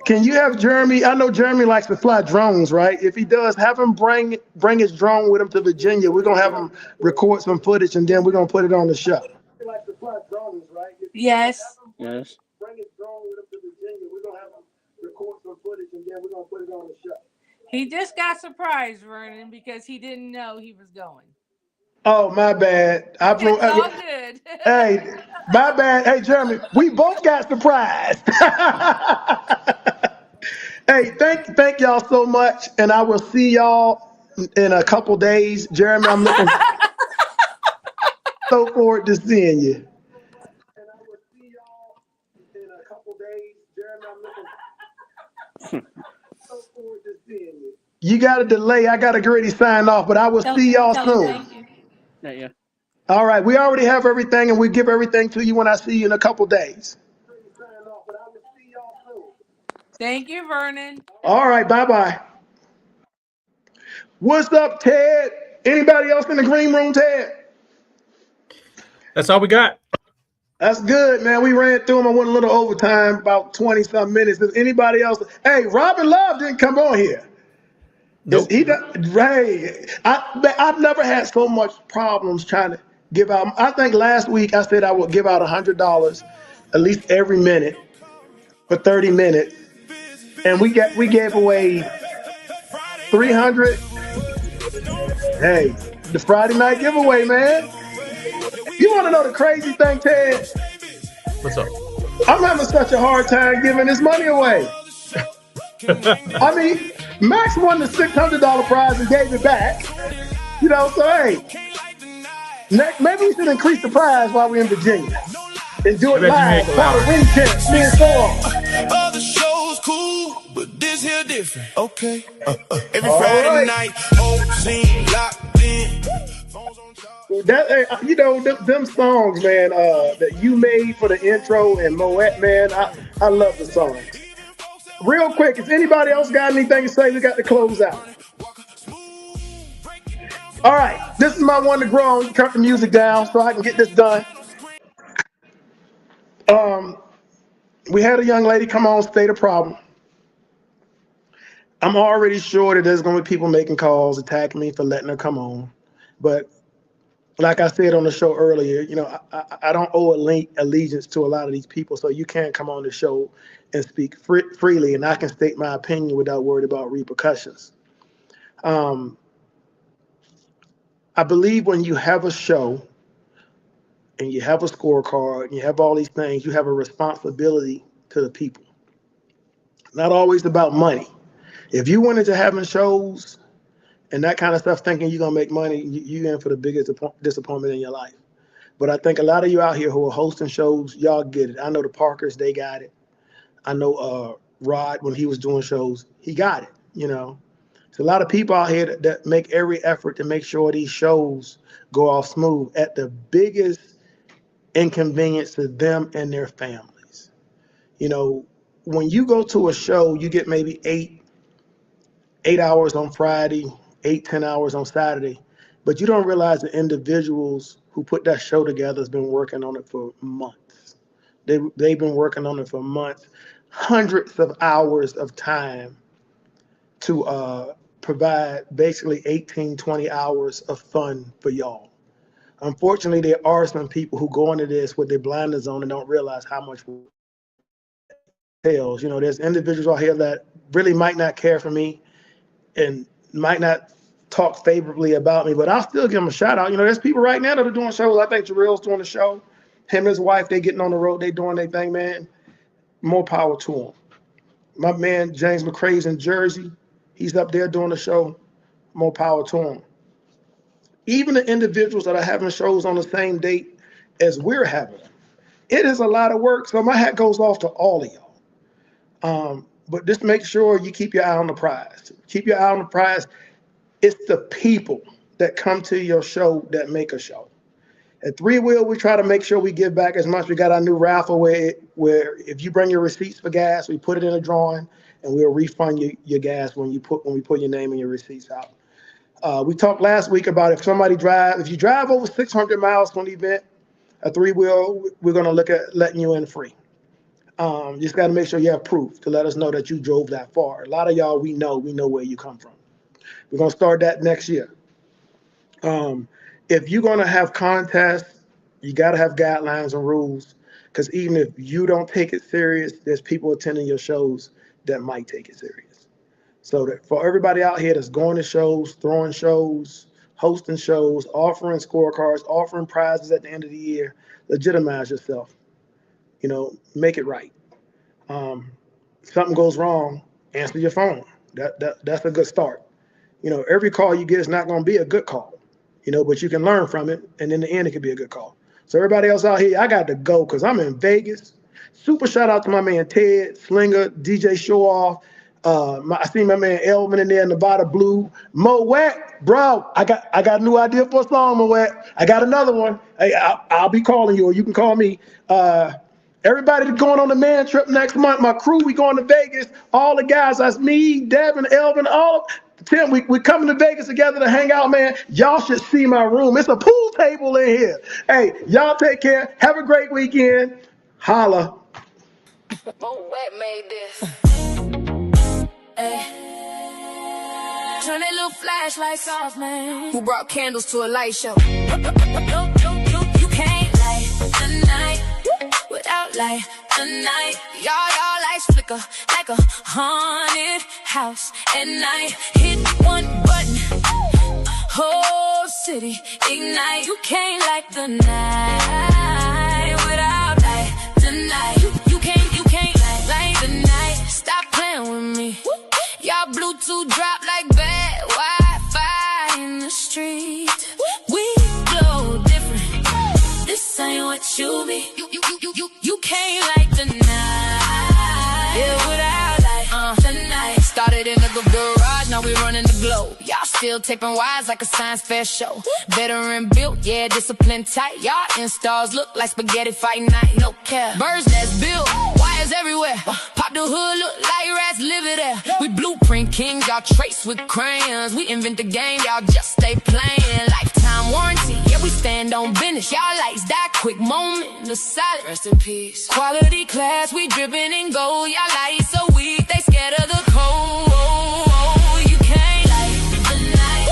Can you have Jeremy? I know Jeremy likes to fly drones, right? If he does, have him bring his drone with him to Virginia. We're gonna have him record some footage and then we're gonna put it on the show. Yes. Yes. He just got surprised, Vernon, because he didn't know he was going. Oh, my bad. It's all good. Hey, my bad. Hey, Jeremy, we both got surprised. Hey, thank y'all so much, and I will see y'all in a couple days. Jeremy, I'm looking so forward to seeing you. You got a delay. I got to get ready to sign off, but I will see y'all soon. Thank you. All right, we already have everything, and we give everything to you when I see you in a couple days. Thank you, Vernon. All right, bye-bye. What's up, Ted? Anybody else in the green room, Ted? That's all we got. That's good, man. We ran through them. I went a little overtime, about 20-some minutes. Does anybody else? Hey, Robin Love didn't come on here. Nope. Hey, I've never had so much problems trying to give out. I think last week I said I would give out $100 at least every minute for 30 minutes. And we gave away 300. Hey, the Friday night giveaway, man. You want to know the crazy thing, Ted? What's up? I'm having such a hard time giving this money away. I mean, Max won the $600 prize and gave it back. You know, so hey, maybe we should increase the prize while we're in Virginia and do it live. While the ring champs, me and Thor. Other shows cool, but this here different. Okay. Every Friday night, whole scene locked in. That you know them songs, man, that you made for the intro and Moet, man, I love the song. Real quick, if anybody else got anything to say, we got to close out. All right, this is my one to grow on. Cut the music down so I can get this done. We had a young lady come on, state a problem. I'm already sure that there's going to be people making calls, attacking me for letting her come on. But like I said on the show earlier, you know, I don't owe allegiance to a lot of these people, so you can't come on the show and speak freely, and I can state my opinion without worried about repercussions. I believe when you have a show and you have a scorecard and you have all these things, you have a responsibility to the people. Not always about money. If you went into having shows and that kind of stuff thinking you're going to make money, you're in for the biggest disappointment in your life. But I think a lot of you out here who are hosting shows, y'all get it. I know the Parkers, they got it. I know Rod, when he was doing shows, he got it, you know. There's a lot of people out here that make every effort to make sure these shows go off smooth at the biggest inconvenience to them and their families. You know, when you go to a show, you get maybe eight hours on Friday, 10 hours on Saturday, but you don't realize the individuals who put that show together has been working on it for months. They've been working on it for months, hundreds of hours of time to provide basically 18, 20 hours of fun for y'all. Unfortunately, there are some people who go into this with their blinders on and don't realize how much it entails. You know, there's individuals out here that really might not care for me and might not talk favorably about me, but I'll still give them a shout out. You know, there's people right now that are doing shows. I think Jarrell's doing a show. Him and his wife, they getting on the road, they doing their thing, man. More power to them. My man, James McCrae's in Jersey. He's up there doing a show. More power to him. Even the individuals that are having shows on the same date as we're having them. It is a lot of work, so my hat goes off to all of y'all. But just make sure you keep your eye on the prize. Keep your eye on the prize. It's the people that come to your show that make a show. At Three Wheel, we try to make sure we give back as much. We got our new raffle where if you bring your receipts for gas, we put it in a drawing and we'll refund you your gas when we put your name and your receipts out. We talked last week about if you drive over 600 miles from the event, a Three Wheel, we're going to look at letting you in free. Just got to make sure you have proof to let us know that you drove that far. A lot of y'all, we know where you come from. We're going to start that next year. If you're going to have contests, you got to have guidelines and rules, because even if you don't take it serious, there's people attending your shows that might take it serious. So that for everybody out here that's going to shows, throwing shows, hosting shows, offering scorecards, offering prizes at the end of the year, legitimize yourself. Make it right. If something goes wrong, answer your phone. That's a good start. Every call you get is not going to be a good call. But you can learn from it, and in the end, it could be a good call. So everybody else out here, I got to go because I'm in Vegas. Super shout out to my man Ted, Slinger, DJ Showoff. I see my man Elvin in there, Nevada Blue. Mo Wet, bro, I got a new idea for a song, Mo Wet. I got another one. Hey, I'll be calling you, or you can call me. Everybody that's going on the man trip next month, my crew, we going to Vegas. All the guys, that's me, Devin, Elvin, Tim, we coming to Vegas together to hang out, man. Y'all should see my room. It's a pool table in here. Hey, y'all take care. Have a great weekend. Holla. Wet made this. Hey. Turn that little flashlights off, man. Who brought candles to a light show? You can't light the night without light the night. Y'all lights flicker like a haunted house at night. Hit one button, whole city ignite. You can't light the night without light the night. You can't light the night. Stop playing with me. Y'all Bluetooth drop like bad Wi-Fi in the street. We glow different. This ain't what you be. You can't light the night. Yeah, without light the night. Started in the garage, now we running the globe. Y'all still taping wires like a science fair show. Veteran built, yeah, disciplined tight. Y'all installs look like spaghetti fight night. No cap. Birds nest built, wires everywhere. Pop the hood, look like rats live it there. We blueprint kings, y'all trace with crayons. We invent the game, y'all just stay playing. Lifetime warranty, yeah, we stand on business. Y'all lights die quick, moment of silence. Rest in peace. Quality class, we dripping in gold. Y'all lights so weak, they scared of the cold. You can't light the night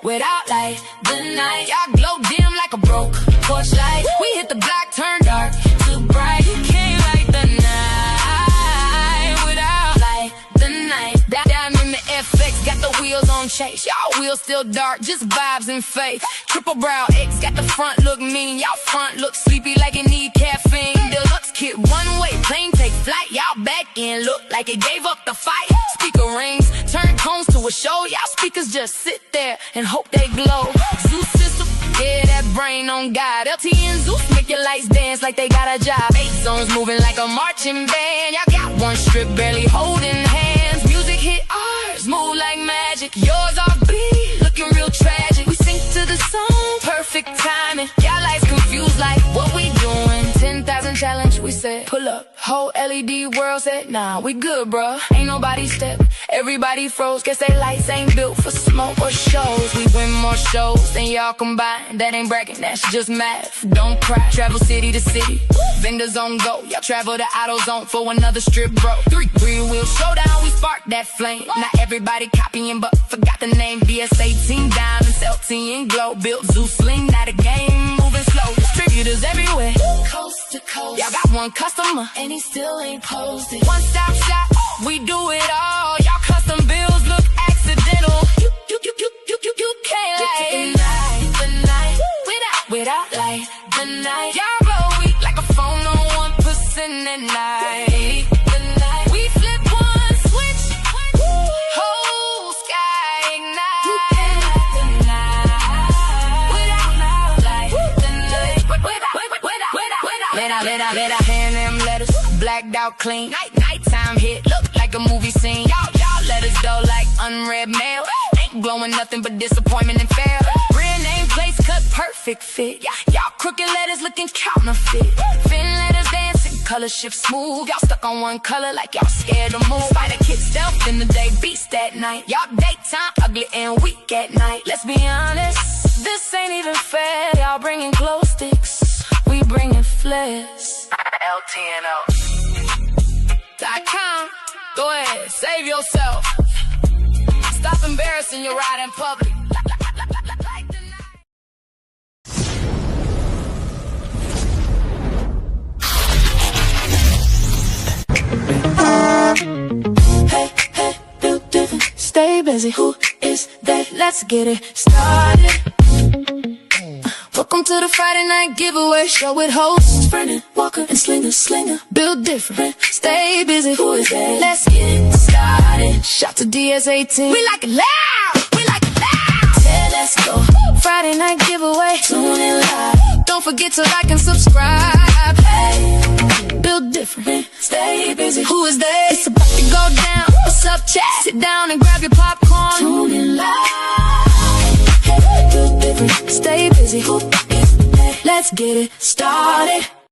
without light the night. Y'all glow dim like a broke porch light. We hit the block, turn dark to bright. You can't light the night without light the night. Down in the FX, got the wheels on chase. Y'all wheels still dark, just vibes and faith. Triple brow X, got the front look mean. Y'all front look sleepy like it need caffeine. Deluxe kit one way, plane take flight. Y'all back end look like it gave up the fight. Speaker rings, turn cones to a show. Y'all speakers just sit there and hope they glow. Zeus system, yeah, that brain on God. LT and Zeus make your lights dance like they got a job. 8 zones moving like a marching band. Y'all got one strip barely holding hands. Music hit ours, move like magic. Yours off beat, looking real tragic. We sync to the song, perfect timing. Y'all lights confused like what we doing. 10,000 challenge, we said pull up. Whole LED world said nah, we good, bruh. Ain't nobody step, everybody froze. Guess they lights ain't built for smoke or shows. We win more shows than y'all combined. That ain't bragging, that's just math. Don't cry, travel city to city. Vendors on go, y'all travel to AutoZone for another strip, bro. Three wheel showdown, we spark that flame. Not everybody copying, but forgot the name. DS18 diamonds, LT and glow. Built Zeus sling, not a game, moving slow. Distributors everywhere, coast to coast. Y'all got one customer, and he still ain't posted. One stop shop, we do it all. Y'all custom bills look accidental. You can't light the night without light the night. Y'all go weak like a phone on 1% at night. We flip one switch, whole sky ignite. You can't light the night without light the night. Let I hand them letters, blacked out clean. Nighttime hit, look like a movie scene. Y'all letters though like unread mail. Ain't blowing nothing but disappointment and fail. Real name plates cut perfect fit. Y'all crooked letters looking counterfeit. Fin letters dancing, color shift smooth. Y'all stuck on one color like y'all scared to move. Spider kid stealth in the day, beast at night. Y'all daytime ugly and weak at night. Let's be honest, this ain't even fair. Y'all bringing glow sticks, we bringing flares. LTNO.com. Go ahead, save yourself. Stop embarrassing your ride in public. Hey, hey, build different, stay busy. Who is that? Let's get it started. Welcome to the Friday night giveaway show with hosts Vernon, Walker, and Slinger. Build different, stay busy. Who is that? Let's get started. Shout to DS18. We like it loud. We like it loud. Yeah, let's go. Friday night giveaway. Tune in live. Don't forget to like and subscribe. Hey, build different, stay busy. Who is that? It's about to go down. What's up, chat? Sit down and grab your popcorn. Tune in live. Hey, build different, stay busy. Let's get it started.